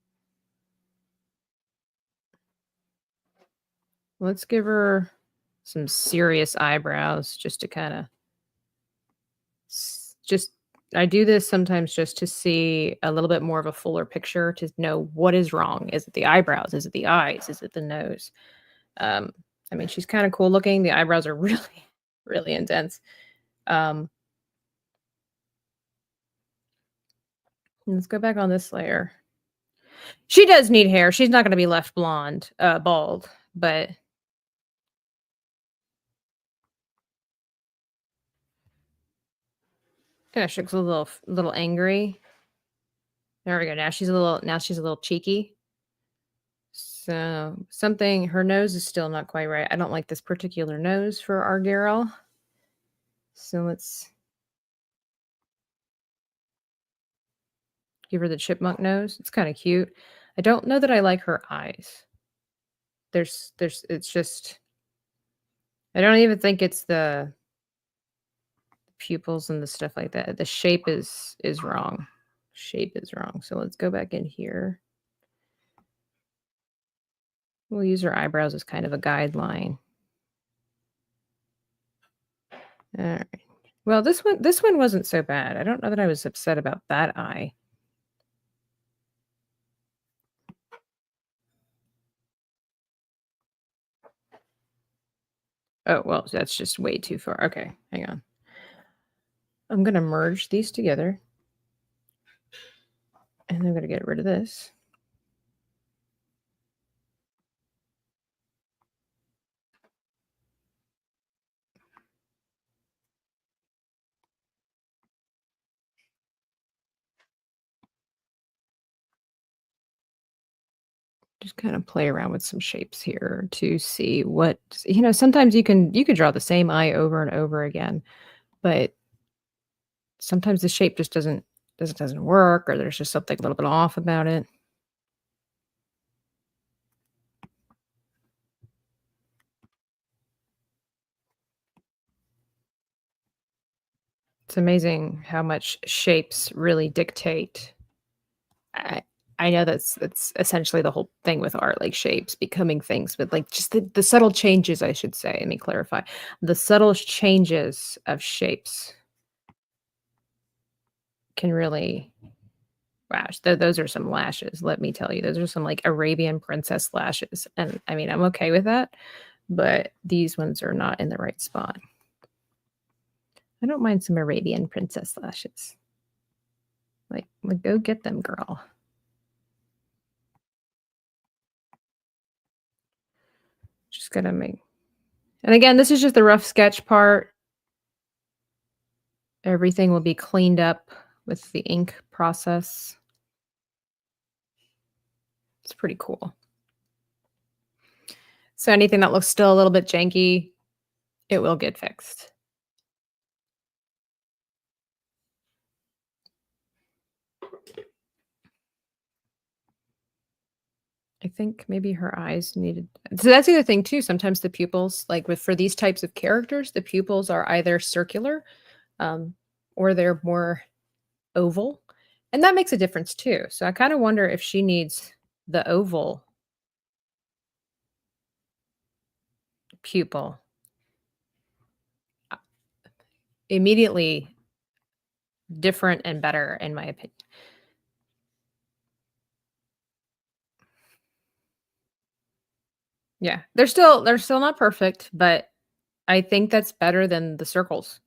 Let's give her some serious eyebrows just to kind of I do this sometimes just to see a little bit more of a fuller picture to know what is wrong. Is it the eyebrows? Is it the eyes? Is it the nose? I mean, she's kind of cool looking. The eyebrows are really, really intense. Let's go back on this layer. She does need hair. She's not going to be left bald, but yeah, she looks a little angry. There we go. Now she's a little cheeky. So her nose is still not quite right. I don't like this particular nose for our girl. So let's give her the chipmunk nose. It's kind of cute. I don't know that I like her eyes. It's just, I don't even think it's the pupils and the stuff like that. The shape is wrong. Shape is wrong. So let's go back in here. We'll use her eyebrows as kind of a guideline. All right. Well, this one wasn't so bad. I don't know that I was upset about that eye. Oh, well, that's just way too far. Okay, hang on. I'm going to merge these together. And I'm going to get rid of this. Just kind of play around with some shapes here to see what, sometimes you could draw the same eye over and over again, but sometimes the shape just doesn't work, or there's just something a little bit off about it. It's amazing how much shapes really dictate. I know that's essentially the whole thing with art, like shapes becoming things, but like just the subtle changes, I should say. Let me clarify. The subtle changes of shapes can really, wow, those are some lashes, let me tell you. Those are some like Arabian princess lashes. And I mean, I'm okay with that, but these ones are not in the right spot. I don't mind some Arabian princess lashes. Like go get them, girl. Just gotta make. And again, this is just the rough sketch part. Everything will be cleaned up with the ink process. It's pretty cool. So anything that looks still a little bit janky, it will get fixed. I think maybe her eyes needed. So that's the other thing too. Sometimes the pupils, like for these types of characters, the pupils are either circular, um, or they're more oval, and that makes a difference too. So I kind of wonder if she needs the oval pupil. Immediately different and better, in my opinion. Yeah, they're still not perfect, but I think that's better than the circles.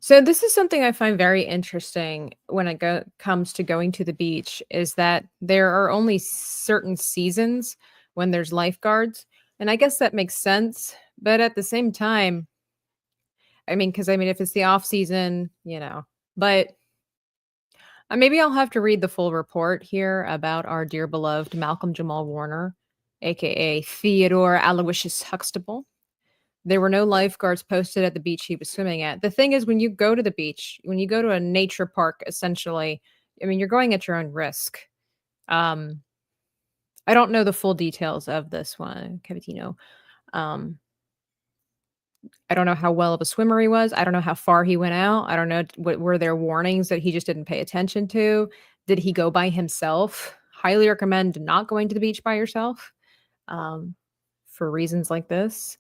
So this is something I find very interesting when comes to going to the beach is that there are only certain seasons when there's lifeguards, and I guess that makes sense, but at the same time, I mean, because I mean, if it's the off season, but maybe I'll have to read the full report here about our dear beloved Malcolm Jamal Warner, aka Theodore Aloysius Huxtable. There were no lifeguards posted at the beach he was swimming at. The thing is, when you go to the beach, when you go to a nature park, essentially, I mean, you're going at your own risk. Um, I don't know the full details of this one, Cavatino. Um, I don't know how well of a swimmer he was. I don't know how far he went out. I don't know what were there warnings that he just didn't pay attention to. Did he go by himself? Highly recommend not going to the beach by yourself, um, for reasons like this.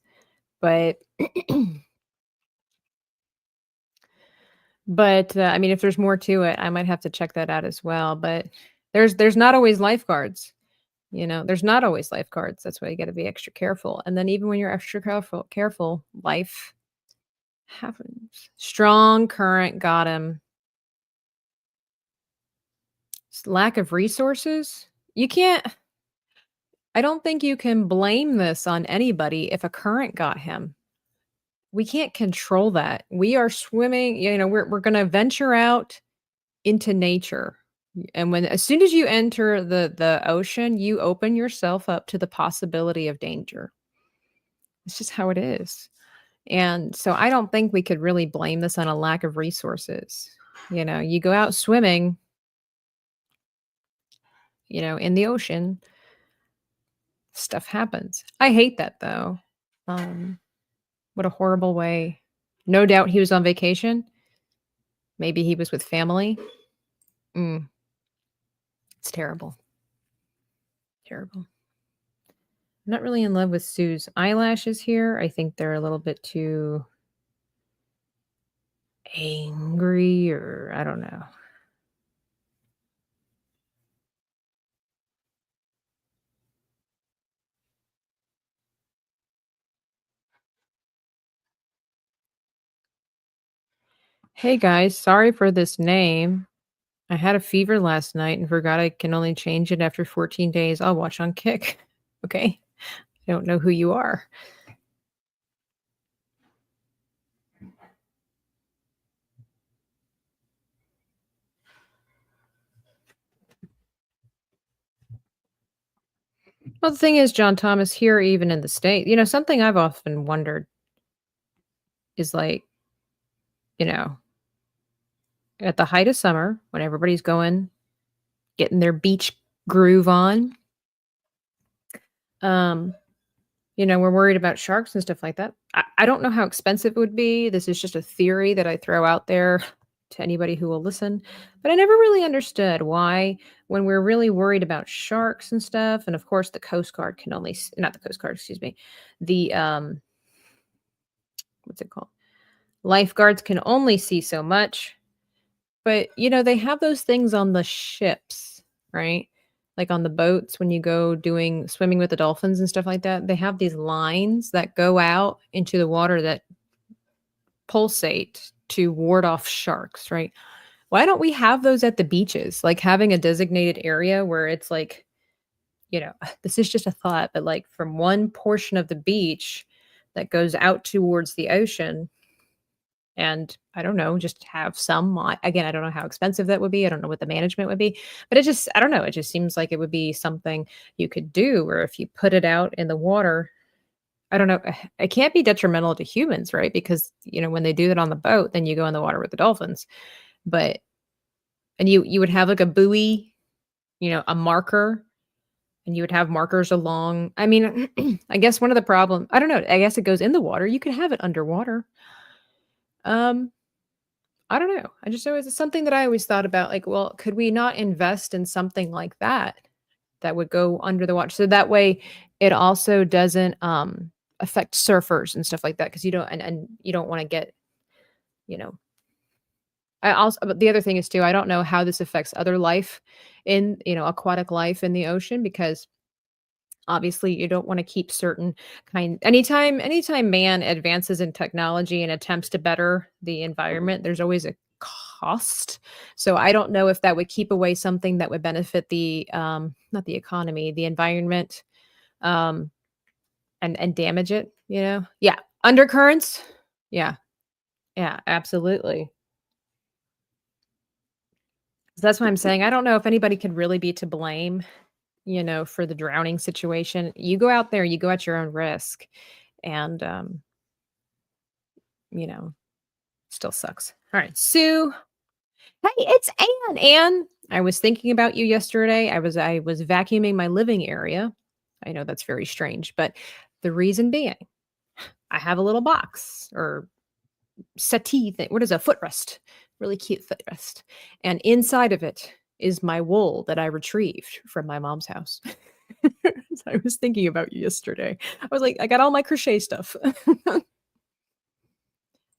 But I mean, if there's more to it, I might have to check that out as well. But there's not always lifeguards. There's not always lifeguards. That's why you got to be extra careful. And then even when you're extra careful, life happens. Strong current got him. Lack of resources. You can't. I don't think you can blame this on anybody if a current got him. We can't control that. We are swimming. We're going to venture out into nature. And as soon as you enter the ocean, you open yourself up to the possibility of danger. It's just how it is. And so I don't think we could really blame this on a lack of resources. You go out swimming, in the ocean, stuff happens. I hate that though. What a horrible way. No doubt he was on vacation. Maybe he was with family. It's terrible. Terrible. I'm not really in love with Sue's eyelashes here. I think they're a little bit too angry, or I don't know. Hey guys, sorry for this name. I had a fever last night and forgot I can only change it after 14 days. I'll watch on Kick. Okay. I don't know who you are. Well, the thing is, John Thomas, here, even in the state, something I've often wondered is like, you know, at the height of summer, when everybody's getting their beach groove on, um, we're worried about sharks and stuff like that. I don't know how expensive it would be. This is just a theory that I throw out there to anybody who will listen. But I never really understood why, when we're really worried about sharks and stuff, and of course the Coast Guard can only, not the Coast Guard, excuse me, the, what's it called? Lifeguards can only see so much. But, they have those things on the ships, right? like on the boats when you go doing swimming with the dolphins and stuff like that, they have these lines that go out into the water that pulsate to ward off sharks, right? Why don't we have those at the beaches? Like having a designated area where it's like, this is just a thought, but like from one portion of the beach that goes out towards the ocean, and I don't know, just have some again, I don't know how expensive that would be. I don't know what the management would be, but I don't know. It just seems like it would be something you could do, or if you put it out in the water, I don't know. It can't be detrimental to humans, right? Because, when they do that on the boat, then you go in the water with the dolphins. But, and you would have like a buoy, a marker, and you would have markers along. I mean, I guess one of the problem, I don't know. I guess it goes in the water. You could have it underwater. Um, I don't know. I just always, it's something that I always thought about. Like, well, could we not invest in something like that that would go under the water, so that way it also doesn't affect surfers and stuff like that, because you don't, and you don't want to get, you know. I also, but the other thing is too, I don't know how this affects other life in, aquatic life in the ocean, because obviously you don't want to keep certain anytime man advances in technology and attempts to better the environment, there's always a cost. So I don't know if that would keep away something that would benefit the not the economy, the environment, um and damage it, yeah, undercurrents, yeah, yeah, absolutely. So that's why I'm saying I don't know if anybody could really be to blame, for the drowning situation. You go out there, you go at your own risk, and you know, still sucks. All right, Sue. Hey, it's Anne. Anne, I was thinking about you yesterday. I was vacuuming my living area. I know that's very strange, but the reason being, I have a little box or settee thing. What is a footrest? Really cute footrest. And inside of it is my wool that I retrieved from my mom's house. So I was thinking about you yesterday. I was like, I got all my crochet stuff.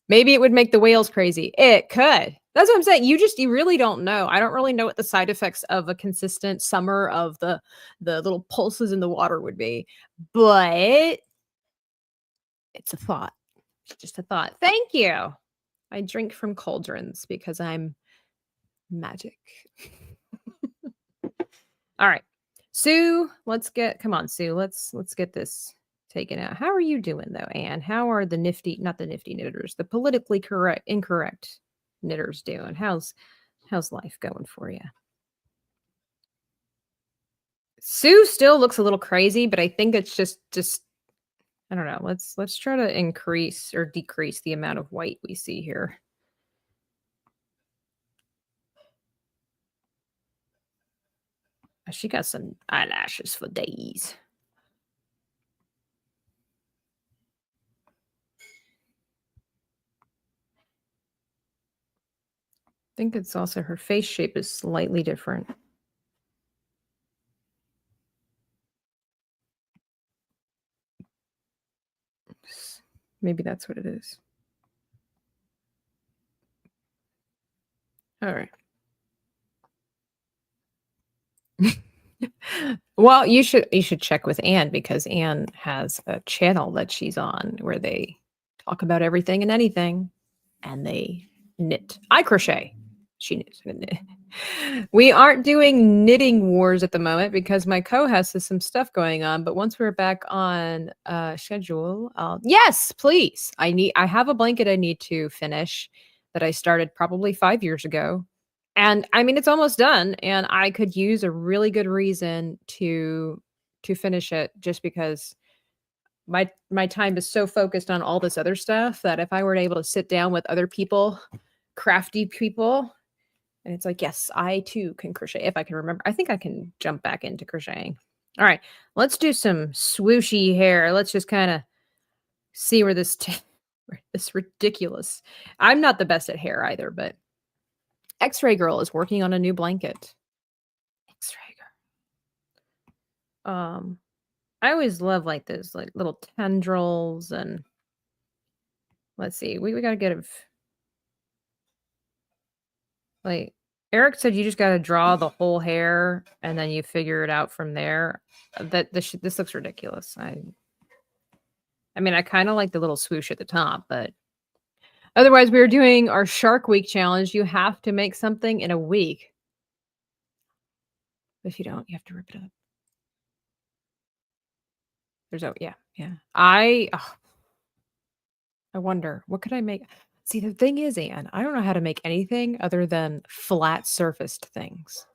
Maybe it would make the whales crazy. It could. That's what I'm saying. You really don't know. I don't really know what the side effects of a consistent summer of the little pulses in the water would be. But it's a thought. It's just a thought. Thank you. I drink from cauldrons because I'm magic. All right. Sue, come on, Sue. Let's get this taken out. How are you doing though, Anne? How are not the nifty knitters, the politically incorrect knitters doing? How's life going for you? Sue still looks a little crazy, but I think it's just I don't know. Let's try to increase or decrease the amount of white we see here. She got some eyelashes for days. I think it's also her face shape is slightly different. Maybe that's what it is. All right. Well, you should check with Anne, because Anne has a channel that she's on where they talk about everything and anything, and they knit. I crochet. She knits. We aren't doing knitting wars at the moment because my co-host has some stuff going on. But once we're back on schedule, yes, please. I have a blanket I need to finish that I started probably 5 years ago. And I mean, it's almost done, and I could use a really good reason to finish it, just because my time is so focused on all this other stuff that if I were able to sit down with other people, crafty people, and it's like, yes, I too can crochet if I can remember. I think I can jump back into crocheting. All right, let's do some swooshy hair. Let's just kind of see where this ridiculous. I'm not the best at hair either, but X-Ray Girl is working on a new blanket. X-Ray Girl. I always love like those like little tendrils, and let's see, we gotta get like Eric said you just gotta draw the whole hair and then you figure it out from there. That this looks ridiculous. I mean, I kinda like the little swoosh at the top, but otherwise, we were doing our Shark Week challenge. You have to make something in a week. If you don't, you have to rip it up. There's oh yeah, yeah. I wonder, what could I make? See, the thing is, Anne, I don't know how to make anything other than flat surfaced things.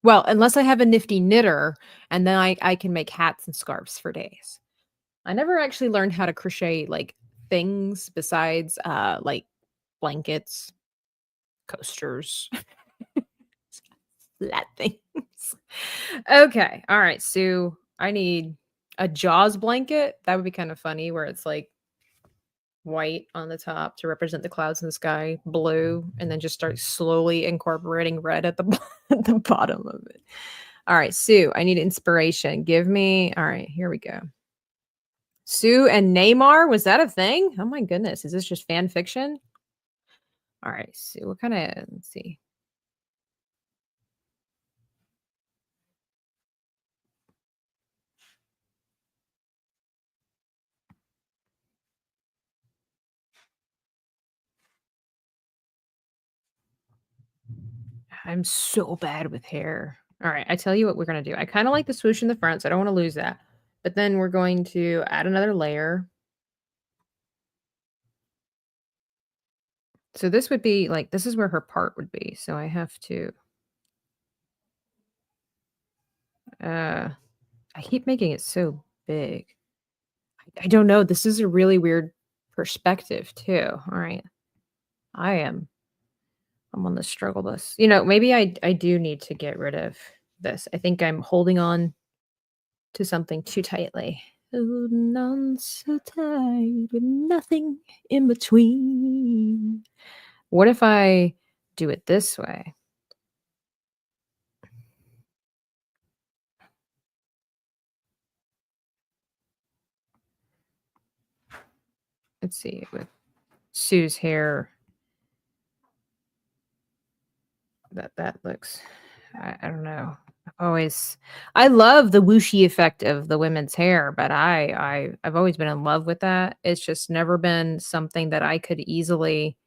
Well, unless I have a nifty knitter, and then I can make hats and scarves for days. I never actually learned how to crochet, like, things besides, like, blankets, coasters, flat things. Okay, alright, so I need a Jaws blanket. That would be kind of funny where it's, like, white on the top to represent the clouds in the sky, blue, and then just start slowly incorporating red at the at the bottom of it. Alright, Sue, I need inspiration. Give me alright, here we go. Sue and Neymar, was that a thing? Oh my goodness, is this just fan fiction? Alright, Sue, what kinda let's see. I'm so bad with hair. Alright, I tell you what we're gonna do. I kinda like the swoosh in the front, so I don't wanna lose that. But then we're going to add another layer. So this would be like this is where her part would be. So I have to uh I keep making it so big. I don't know. This is a really weird perspective too. All right. I am I'm on the struggle bus. You know, maybe I do need to get rid of this. I think I'm holding on to something too tightly. Holding on so tight with nothing in between. What if I do it this way? Let's see, with Sue's hair, that looks I don't know. I love the whooshy effect of the women's hair, but I've always been in love with that. It's just never been something that I could easily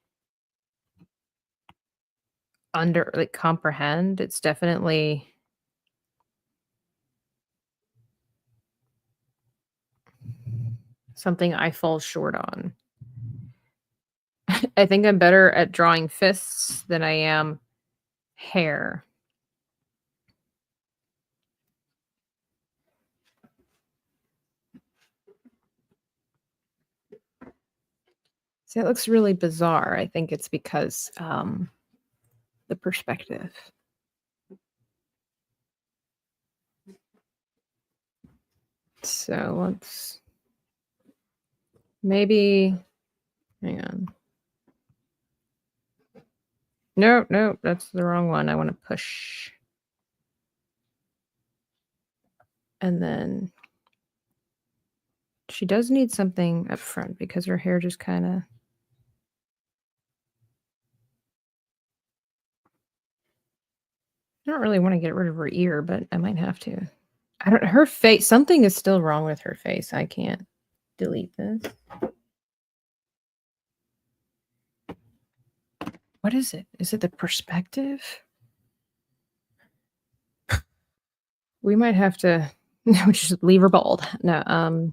comprehend. It's definitely something I fall short on. I think I'm better at drawing fists than I am hair. See, it looks really bizarre. I think it's because, the perspective. So let's maybe hang on. No, no, that's the wrong one. I want to push. And then she does need something up front because her hair just kind of. I don't really want to get rid of her ear, but I might have to. I don't. Her face. Something is still wrong with her face. I can't delete this. What is it? Is it the perspective? We might have to just leave her bald. No,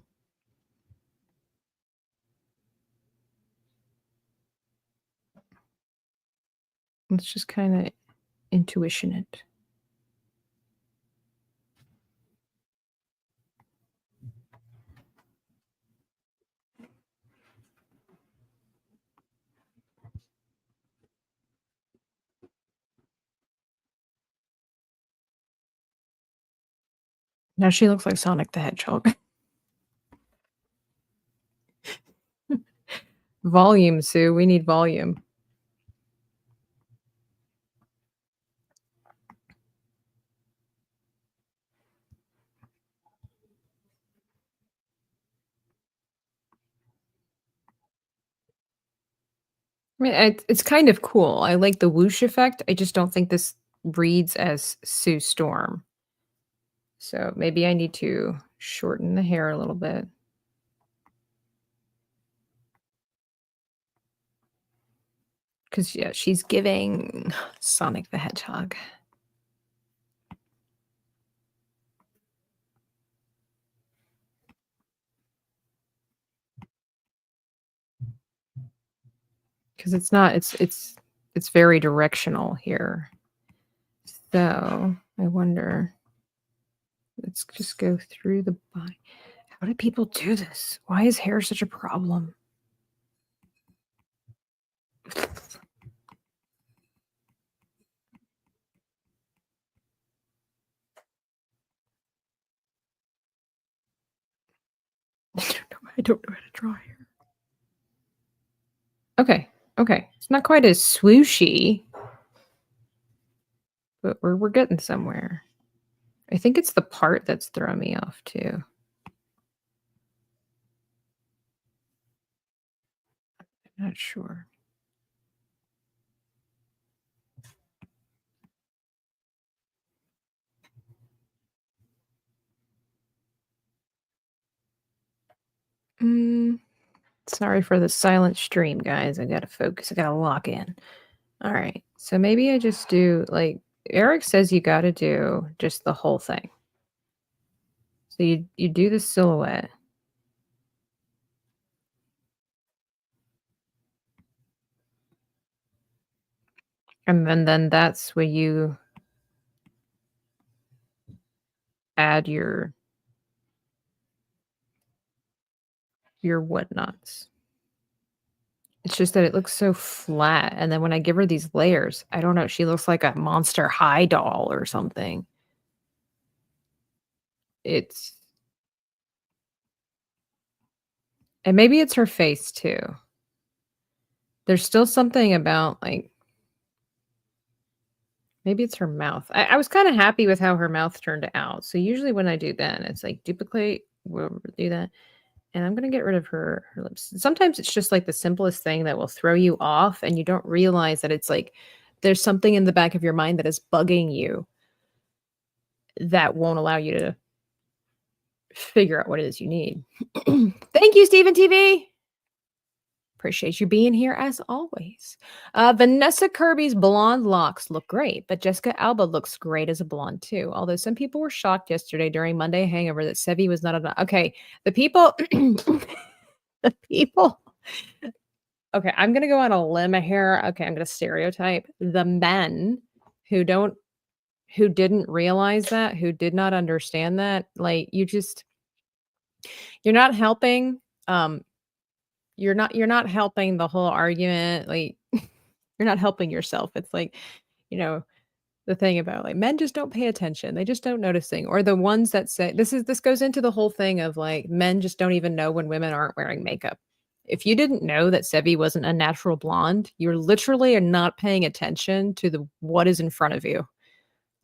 let's just kind of intuition it. Now she looks like Sonic the Hedgehog. Volume, Sue. We need volume. I mean, it's kind of cool. I like the whoosh effect. I just don't think this reads as Sue Storm. So maybe I need to shorten the hair a little bit. Because, yeah, she's giving Sonic the Hedgehog. Because it's not, it's very directional here. So I wonder, let's just go through the body. How do people do this? Why is hair such a problem? I don't know how to draw hair. Okay, okay. It's not quite as swooshy, but we're getting somewhere. I think it's the part that's throwing me off too. I'm not sure. Sorry for the silent stream, guys. I gotta focus. I gotta lock in. All right. So maybe I just do like Eric says you gotta do just the whole thing. So you do the silhouette. And then that's where you add your whatnots. It's just that it looks so flat, and then when I give her these layers, I don't know, she looks like a Monster High doll or something. It's and maybe it's her face too. There's still something about, like maybe it's her mouth. I was kinda happy with how her mouth turned out, so usually when I do that, it's like duplicate, we'll do that, and I'm gonna get rid of her lips. Sometimes it's just, like, the simplest thing that will throw you off, and you don't realize that it's, like, there's something in the back of your mind that is bugging you that won't allow you to figure out what it is you need. Thank you, Stephen TV. Appreciate you being here as always. Vanessa Kirby's blonde locks look great, but Jessica Alba looks great as a blonde too. Although some people were shocked yesterday during Monday Hangover that Sevi was not a okay. The people, the people. Okay, I'm gonna go on a limb here. Okay, I'm gonna stereotype the men who don't who didn't realize that, who did not understand that. Like you're not helping. You're not helping the whole argument, like, you're not helping yourself. It's like, you know, the thing about, like, men just don't pay attention. They just don't notice things, or the ones that say this goes into the whole thing of, like, men just don't even know when women aren't wearing makeup. If you didn't know that Sevi wasn't a natural blonde, you're literally are not paying attention to the what is in front of you.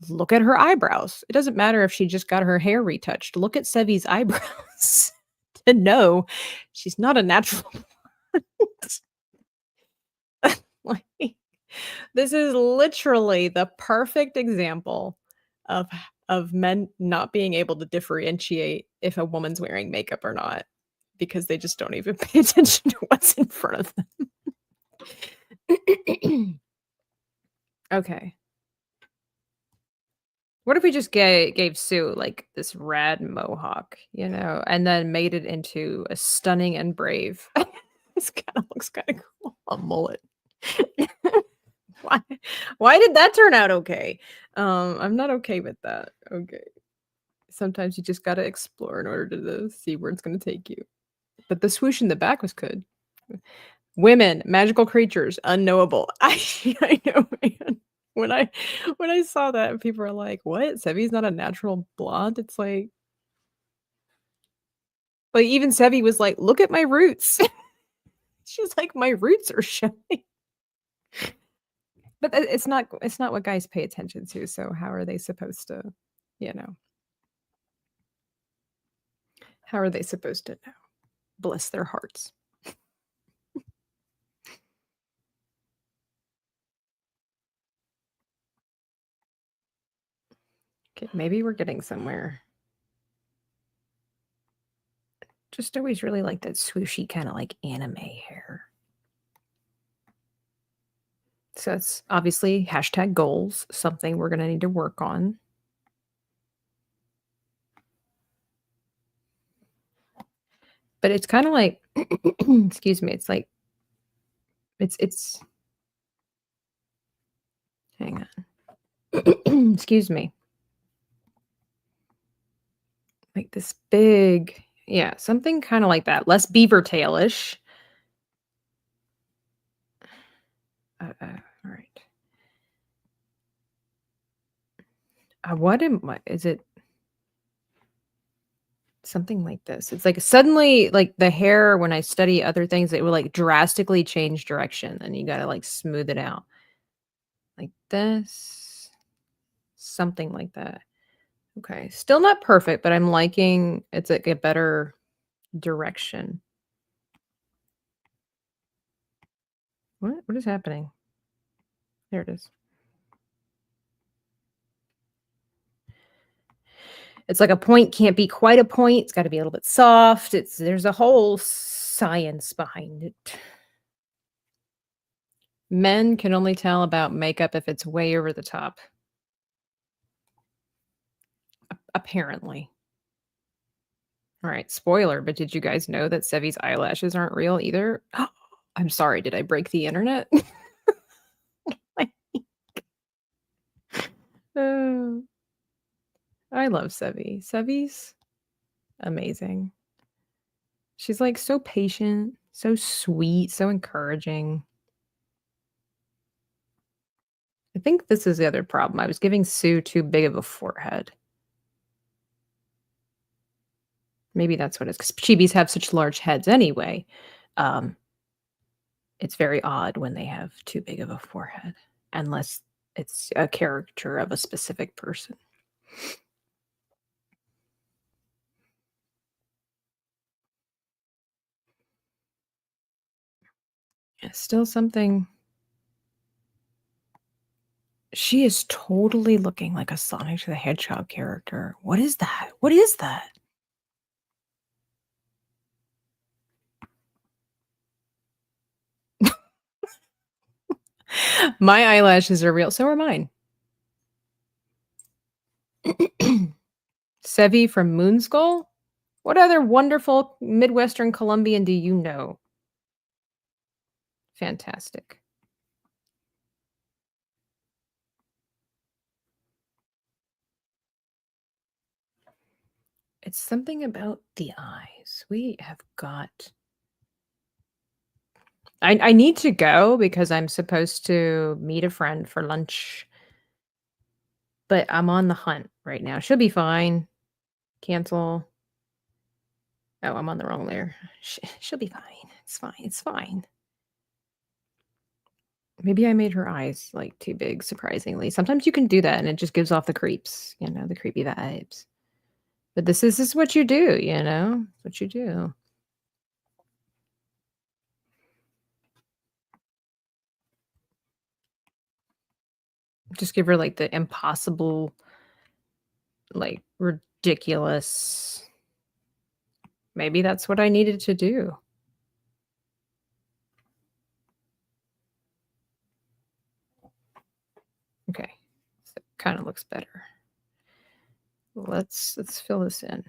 Look at her eyebrows. It doesn't matter if she just got her hair retouched. Look at Sevi's eyebrows to know she's not a natural like, this is literally the perfect example of men not being able to differentiate if a woman's wearing makeup or not because they just don't even pay attention to what's in front of them. Okay. What if we just gave Sue like this rad mohawk, and then made it into a stunning and brave. This kind of looks kind of cool. A mullet. Why why did that turn out okay? I'm not okay with that. Okay. Sometimes you just gotta explore in order to see where it's gonna take you. But the swoosh in the back was good. Women, magical creatures, unknowable. I know, man. When I saw that, people were like, "What? Sevi's not a natural blonde?" It's like even Sevi was like, "Look at my roots." She's like, "My roots are showing." But it's not what guys pay attention to, so how are they supposed to, you know how are they supposed to know? Bless their hearts. Okay, maybe we're getting somewhere. Just always really like that swooshy kind of like anime hair. So it's obviously hashtag goals, something we're going to need to work on. But it's kind of like, excuse me, it's like, it's, hang on. Excuse me. Like this big, yeah, something kind of like that. Less beaver tailish. All right. What am I? Is it something like this? It's like suddenly, like the hair, when I study other things, it will like drastically change direction and you got to like smooth it out. Like this, something like that. Okay. Still not perfect, but I'm liking it's like a better direction. What is happening? There it is. It's like a point can't be quite a point. It's got to be a little bit soft. There's a whole science behind it. Men can only tell about makeup if it's way over the top. Apparently. All right, spoiler, but did you guys know that Sevi's eyelashes aren't real either? I'm sorry, did I break the internet? Oh, I love Sevi. Sevi's amazing. She's like so patient, so sweet, so encouraging. I think this is the other problem. I was giving Sue too big of a forehead. Maybe that's what it is, because chibis have such large heads anyway. Um, it's very odd when they have too big of a forehead, unless it's a character of a specific person. Yeah, still something. She is totally looking like a Sonic the Hedgehog character. What is that? What is that? My eyelashes are real. So are mine. Sevi from Moonskull? What other wonderful Midwestern Colombian do you know? Fantastic. It's something about the eyes. We have got. I need to go because I'm supposed to meet a friend for lunch. But I'm on the hunt right now. She'll be fine. Cancel. Oh, I'm on the wrong layer. She'll be fine. It's fine. It's fine. Maybe I made her eyes like too big, surprisingly. Sometimes you can do that and it just gives off the creeps, the creepy vibes. But this is what you do, what you do. Just give her like the impossible, like ridiculous. Maybe that's what I needed to do. Okay. So kind of looks better. Let's fill this in.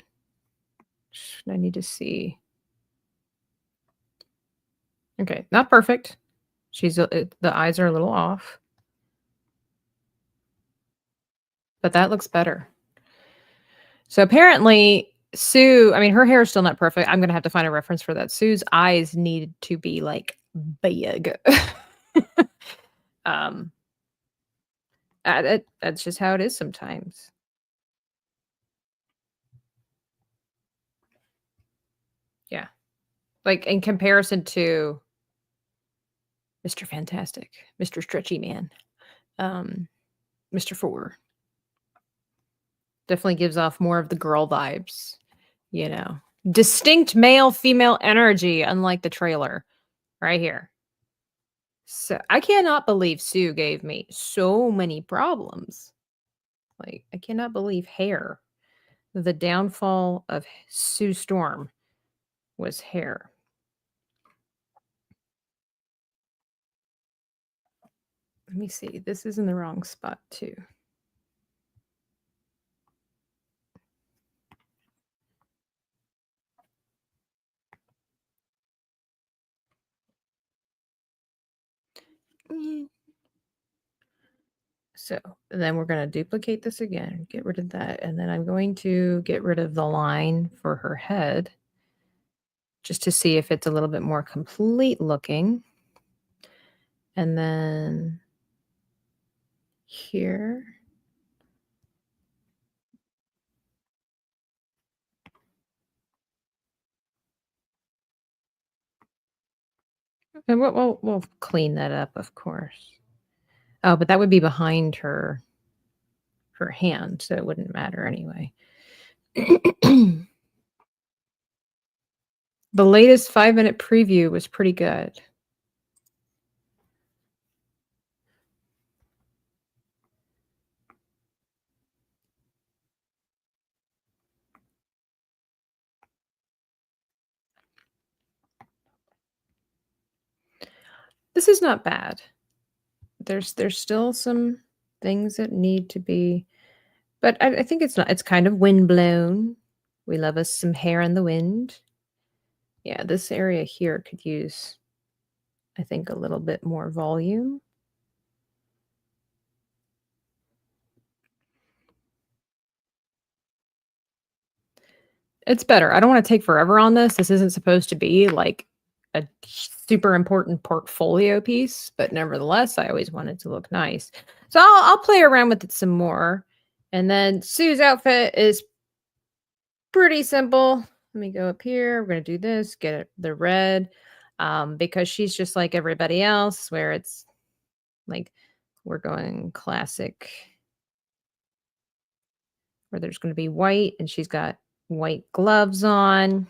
I need to see. Okay, not perfect. The eyes are a little off. But that looks better. So apparently Sue, I mean, her hair is still not perfect. I'm gonna have to find a reference for that. Sue's eyes needed to be like big. um, that's just how it is sometimes. Yeah, like in comparison to Mr. Fantastic, Mr. Stretchy Man, Mr. FOUUURRR. Definitely gives off more of the girl vibes, distinct male female energy, unlike the trailer right here. So I cannot believe Sue gave me so many problems. Like, I cannot believe hair. The downfall of Sue Storm was hair. Let me see. This is in the wrong spot too. So then we're going to duplicate this again, get rid of that. And then I'm going to get rid of the line for her head just to see if it's a little bit more complete looking. And then here. And we'll clean that up, of course. Oh, but that would be behind her hand, so it wouldn't matter anyway. The latest 5-minute preview was pretty good. This is not bad. There's still some things that need to be, but I think it's not. It's kind of windblown. We love us some hair in the wind. Yeah, this area here could use, I think, a little bit more volume. It's better. I don't want to take forever on this. This isn't supposed to be like a super important portfolio piece, but nevertheless, I always want it to look nice. So I'll play around with it some more. And then Sue's outfit is pretty simple. Let me go up here. We're going to do this, get it, the red, because she's just like everybody else, where it's like we're going classic, where there's going to be white and she's got white gloves on.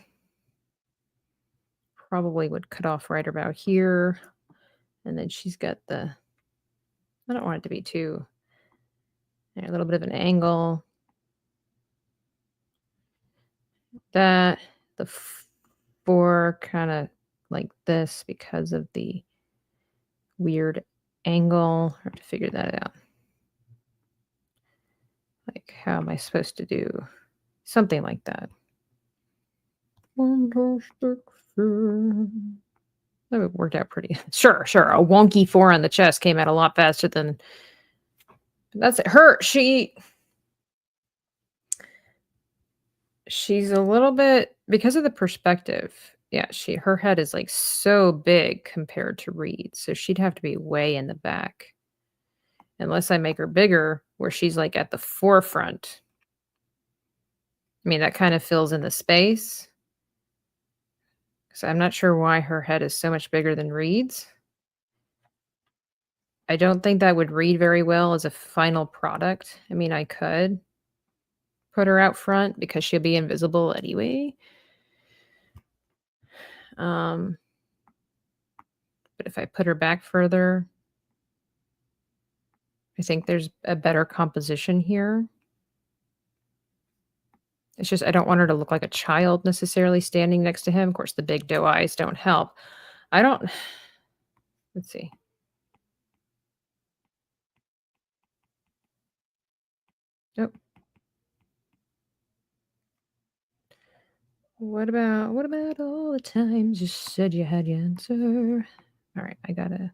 Probably would cut off right about here. And then she's got the, I don't want it to be too, a little bit of an angle. That, the 4 kind of like this because of the weird angle. I have to figure that out. Like, how am I supposed to do something like that? Fantastic. That worked out pretty. Sure. A wonky 4 on the chest came out a lot faster than. That's it. She's a little bit, because of the perspective. Yeah, her head is like so big compared to Reed's, so she'd have to be way in the back. Unless I make her bigger, where she's like at the forefront. I mean, that kind of fills in the space. So I'm not sure why her head is so much bigger than Reed's. I don't think that would read very well as a final product. I mean, I could put her out front because she'll be invisible anyway. But if I put her back further, I think there's a better composition here. It's just I don't want her to look like a child necessarily standing next to him. Of course, the big doe eyes don't help. Let's see. Nope. What about all the times you said you had your answer? All right, I gotta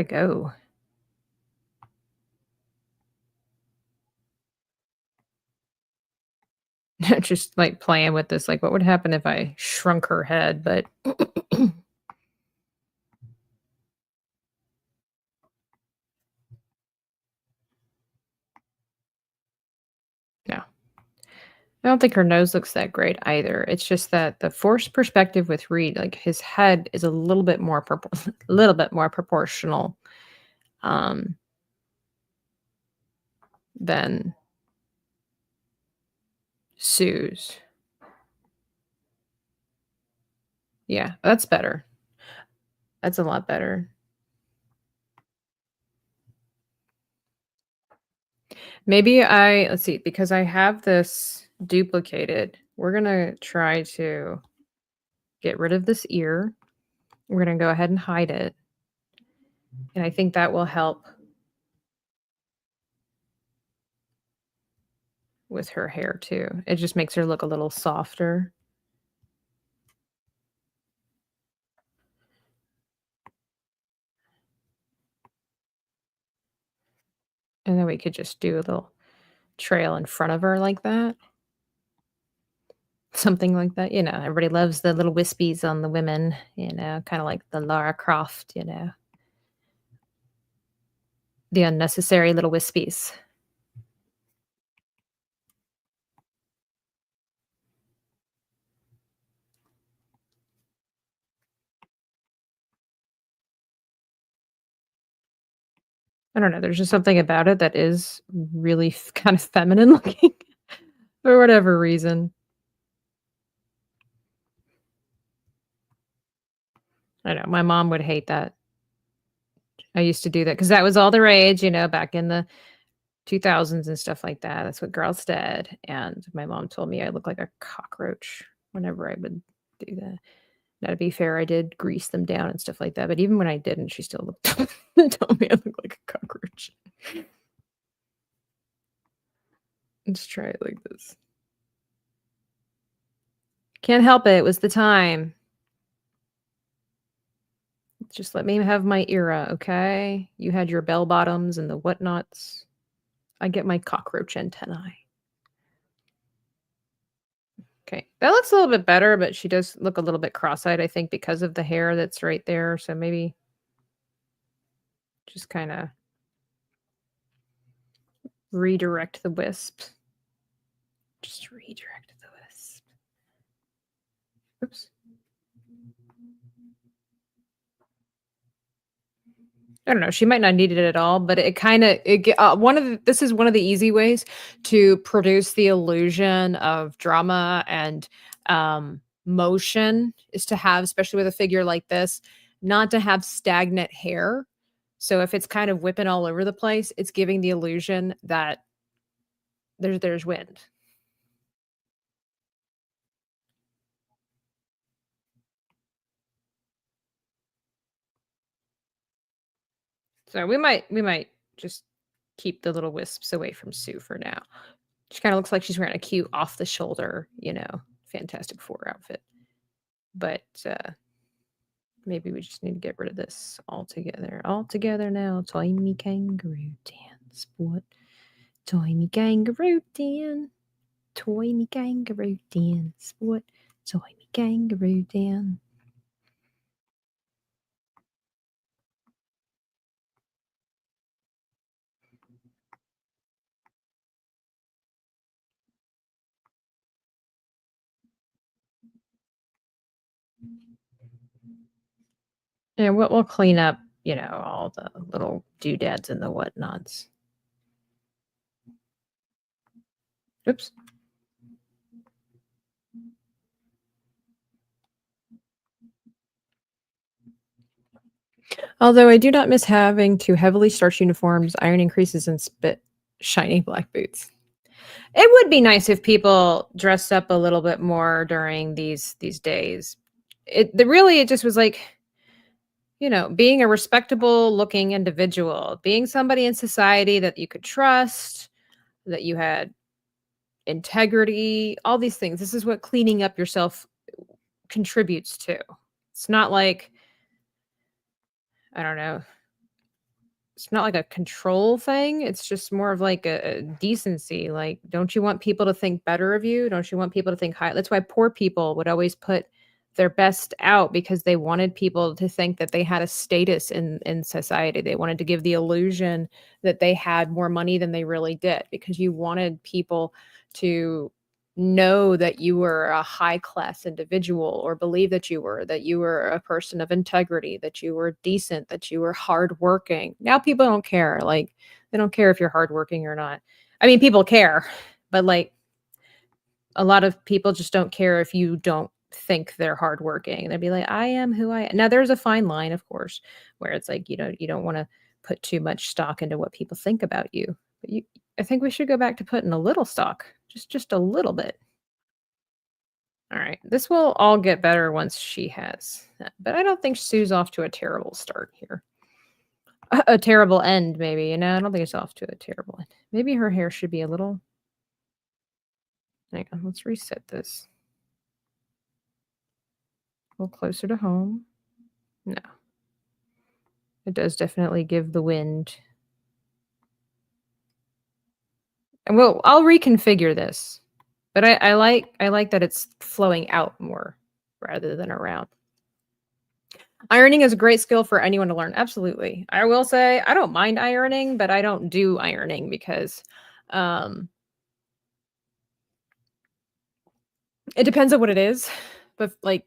go. Just like playing with this, like what would happen if I shrunk her head? But no, I don't think her nose looks that great either. It's just that the forced perspective with Reed, like his head is a little bit more proportional than Sue's. Yeah, that's better. That's a lot better. Maybe let's see, because I have this duplicated, we're gonna try to get rid of this ear. We're gonna go ahead and hide it. And I think that will help with her hair too. It just makes her look a little softer. And then we could just do a little trail in front of her like that. Something like that. Everybody loves the little wispies on the women, kind of like the Lara Croft, the unnecessary little wispies. I don't know. There's just something about it that is really kind of feminine looking for whatever reason. I know my mom would hate that. I used to do that because that was all the rage, back in the 2000s and stuff like that. That's what girls did. And my mom told me I look like a cockroach whenever I would do that. Now, to be fair, I did grease them down and stuff like that. But even when I didn't, she still looked told me I look like a cockroach. Let's try it like this. Can't help it. It was the time. Just let me have my era, okay? You had your bell bottoms and the whatnots. I get my cockroach antennae. Okay, that looks a little bit better, but she does look a little bit cross-eyed, I think, because of the hair that's right there. So maybe just kind of redirect the wisp. Just redirect the wisp. Oops. I don't know. She might not need it at all, but it kind of this is one of the easy ways to produce the illusion of drama and motion is to have, especially with a figure like this, not to have stagnant hair. So if it's kind of whipping all over the place, it's giving the illusion that there's wind. So we might just keep the little wisps away from Sue for now. She kind of looks like she's wearing a cute off the shoulder, Fantastic Four outfit. But maybe we just need to get rid of this altogether. All together now. Toy me kangaroo dance. What? Toy me kangaroo dance. Toy me kangaroo dance. What? Toy me kangaroo dance. And we'll clean up, all the little doodads and the whatnots. Oops. Although I do not miss having to heavily starch uniforms, ironing creases, and spit shiny black boots. It would be nice if people dressed up a little bit more during these days. It just was like, being a respectable looking individual, being somebody in society that you could trust, that you had integrity, all these things. This is what cleaning up yourself contributes to. It's not like, I don't know, it's not like a control thing. It's just more of like a decency. Like, don't you want people to think better of you? Don't you want people to think high? That's why poor people would always put their best out because they wanted people to think that they had a status in society. They wanted to give the illusion that they had more money than they really did because you wanted people to know that you were a high class individual or believe that you were a person of integrity, that you were decent, that you were hardworking. Now people don't care. Like they don't care if you're hardworking or not. I mean, people care, but like a lot of people just don't care if you don't think they're hardworking. They'd be like, I am who I am. Now there's a fine line, of course, where it's like, you don't want to put too much stock into what people think about you. But I think we should go back to putting a little stock, just a little bit. All right, this will all get better once she has that, but I don't think Sue's off to a terrible start here. A terrible end, maybe. You know, I don't think it's off to a terrible end. Maybe her hair should be a little. Hang on, let's reset this. A little closer to home. No, it does definitely give the wind. And I'll reconfigure this, but I like that it's flowing out more rather than around. Ironing is a great skill for anyone to learn. Absolutely. I will say I don't mind ironing, but I don't do ironing because um it depends on what it is. But like,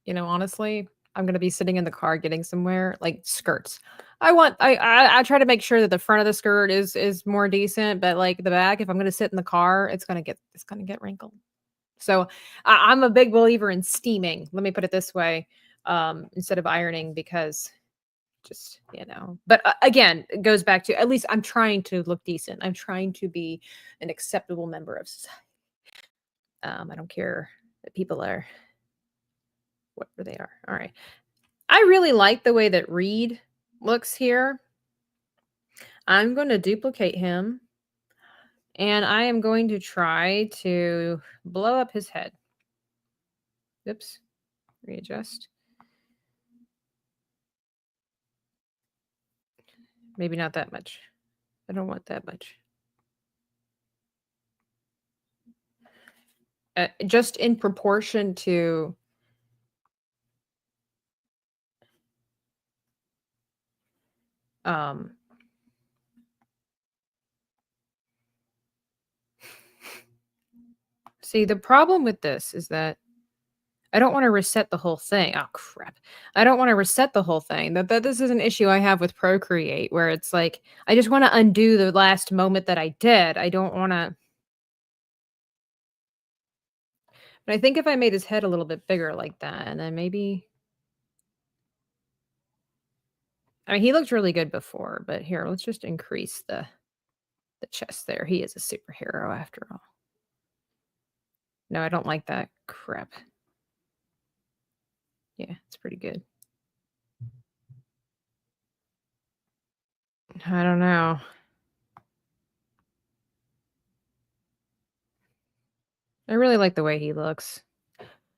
honestly, I'm gonna be sitting in the car getting somewhere, like skirts. I try to make sure that the front of the skirt is more decent, but like the back, if I'm gonna sit in the car, it's gonna get wrinkled. So I'm a big believer in steaming. Let me put it this way, instead of ironing because just but again, it goes back to, at least I'm trying to look decent. I'm trying to be an acceptable member of society. I don't care that people are whatever they are. All right. I really like the way that Reed looks here. I'm going to duplicate him and I am going to try to blow up his head. Oops. Readjust. Maybe not that much. I don't want that much. Just in proportion to see, the problem with this is that I don't want to reset the whole thing. Oh crap. I don't want to reset the whole thing. That this is an issue I have with Procreate where it's like I just want to undo the last moment that I did. I don't want to. But I think if I made his head a little bit bigger like that, and then maybe, I mean, he looked really good before, but here, let's just increase the chest there. He is a superhero after all. No, I don't like that crap. Yeah, it's pretty good. I don't know. I really like the way he looks.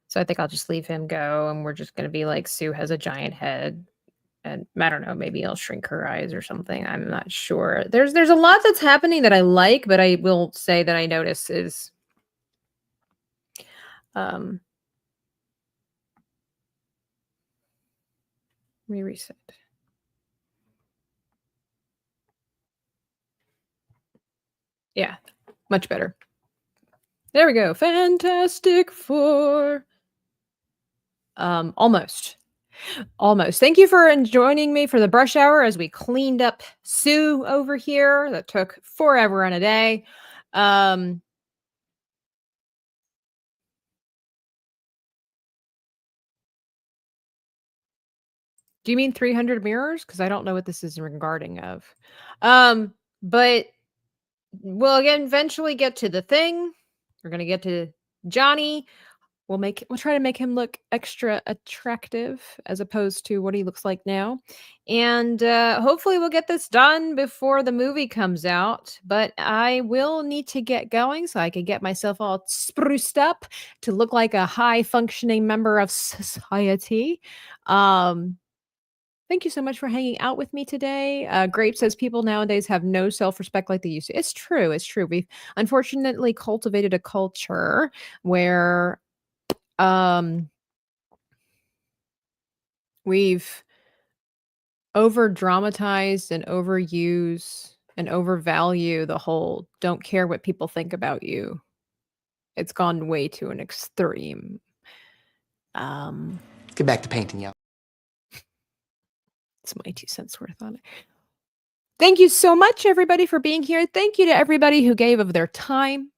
So I think I'll just leave him go, and we're just gonna be like, Sue has a giant head, and I don't know, maybe I'll shrink her eyes or something. I'm not sure. There's a lot that's happening that I like, but I will say that I notice is let me reset. Yeah, much better. There we go. Fantastic Four. Almost. Almost. Thank you for joining me for the brush hour as we cleaned up Sue over here. That took forever and a day. Do you mean 300 mirrors? Because I don't know what this is regarding of. But we'll again eventually get to the thing. We're gonna get to Johnny. We'll try to make him look extra attractive as opposed to what he looks like now. And hopefully we'll get this done before the movie comes out. But I will need to get going so I can get myself all spruced up to look like a high functioning member of society. Thank you so much for hanging out with me today. Grape says people nowadays have no self-respect like they used to. It's true. It's true. We've unfortunately cultivated a culture where we've over dramatized and overuse and overvalue the whole don't care what people think about you. It's gone way to an extreme. Get back to painting, y'all. It's my 2 cents worth on it. Thank you so much, everybody, for being here. Thank you to everybody who gave of their time,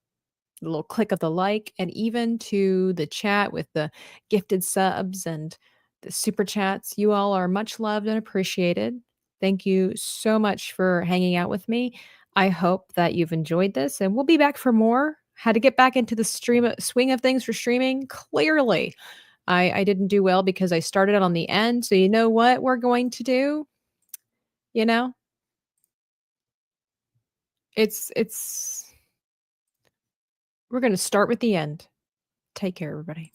the little click of the like, and even to the chat with the gifted subs and the super chats. You all are much loved and appreciated. Thank you so much for hanging out with me. I hope that you've enjoyed this, and we'll be back for more. How to get back into the swing of things for streaming? Clearly, I didn't do well because I started it on the end. So you know what we're going to do? You know, it's we're going to start with the end. Take care, everybody.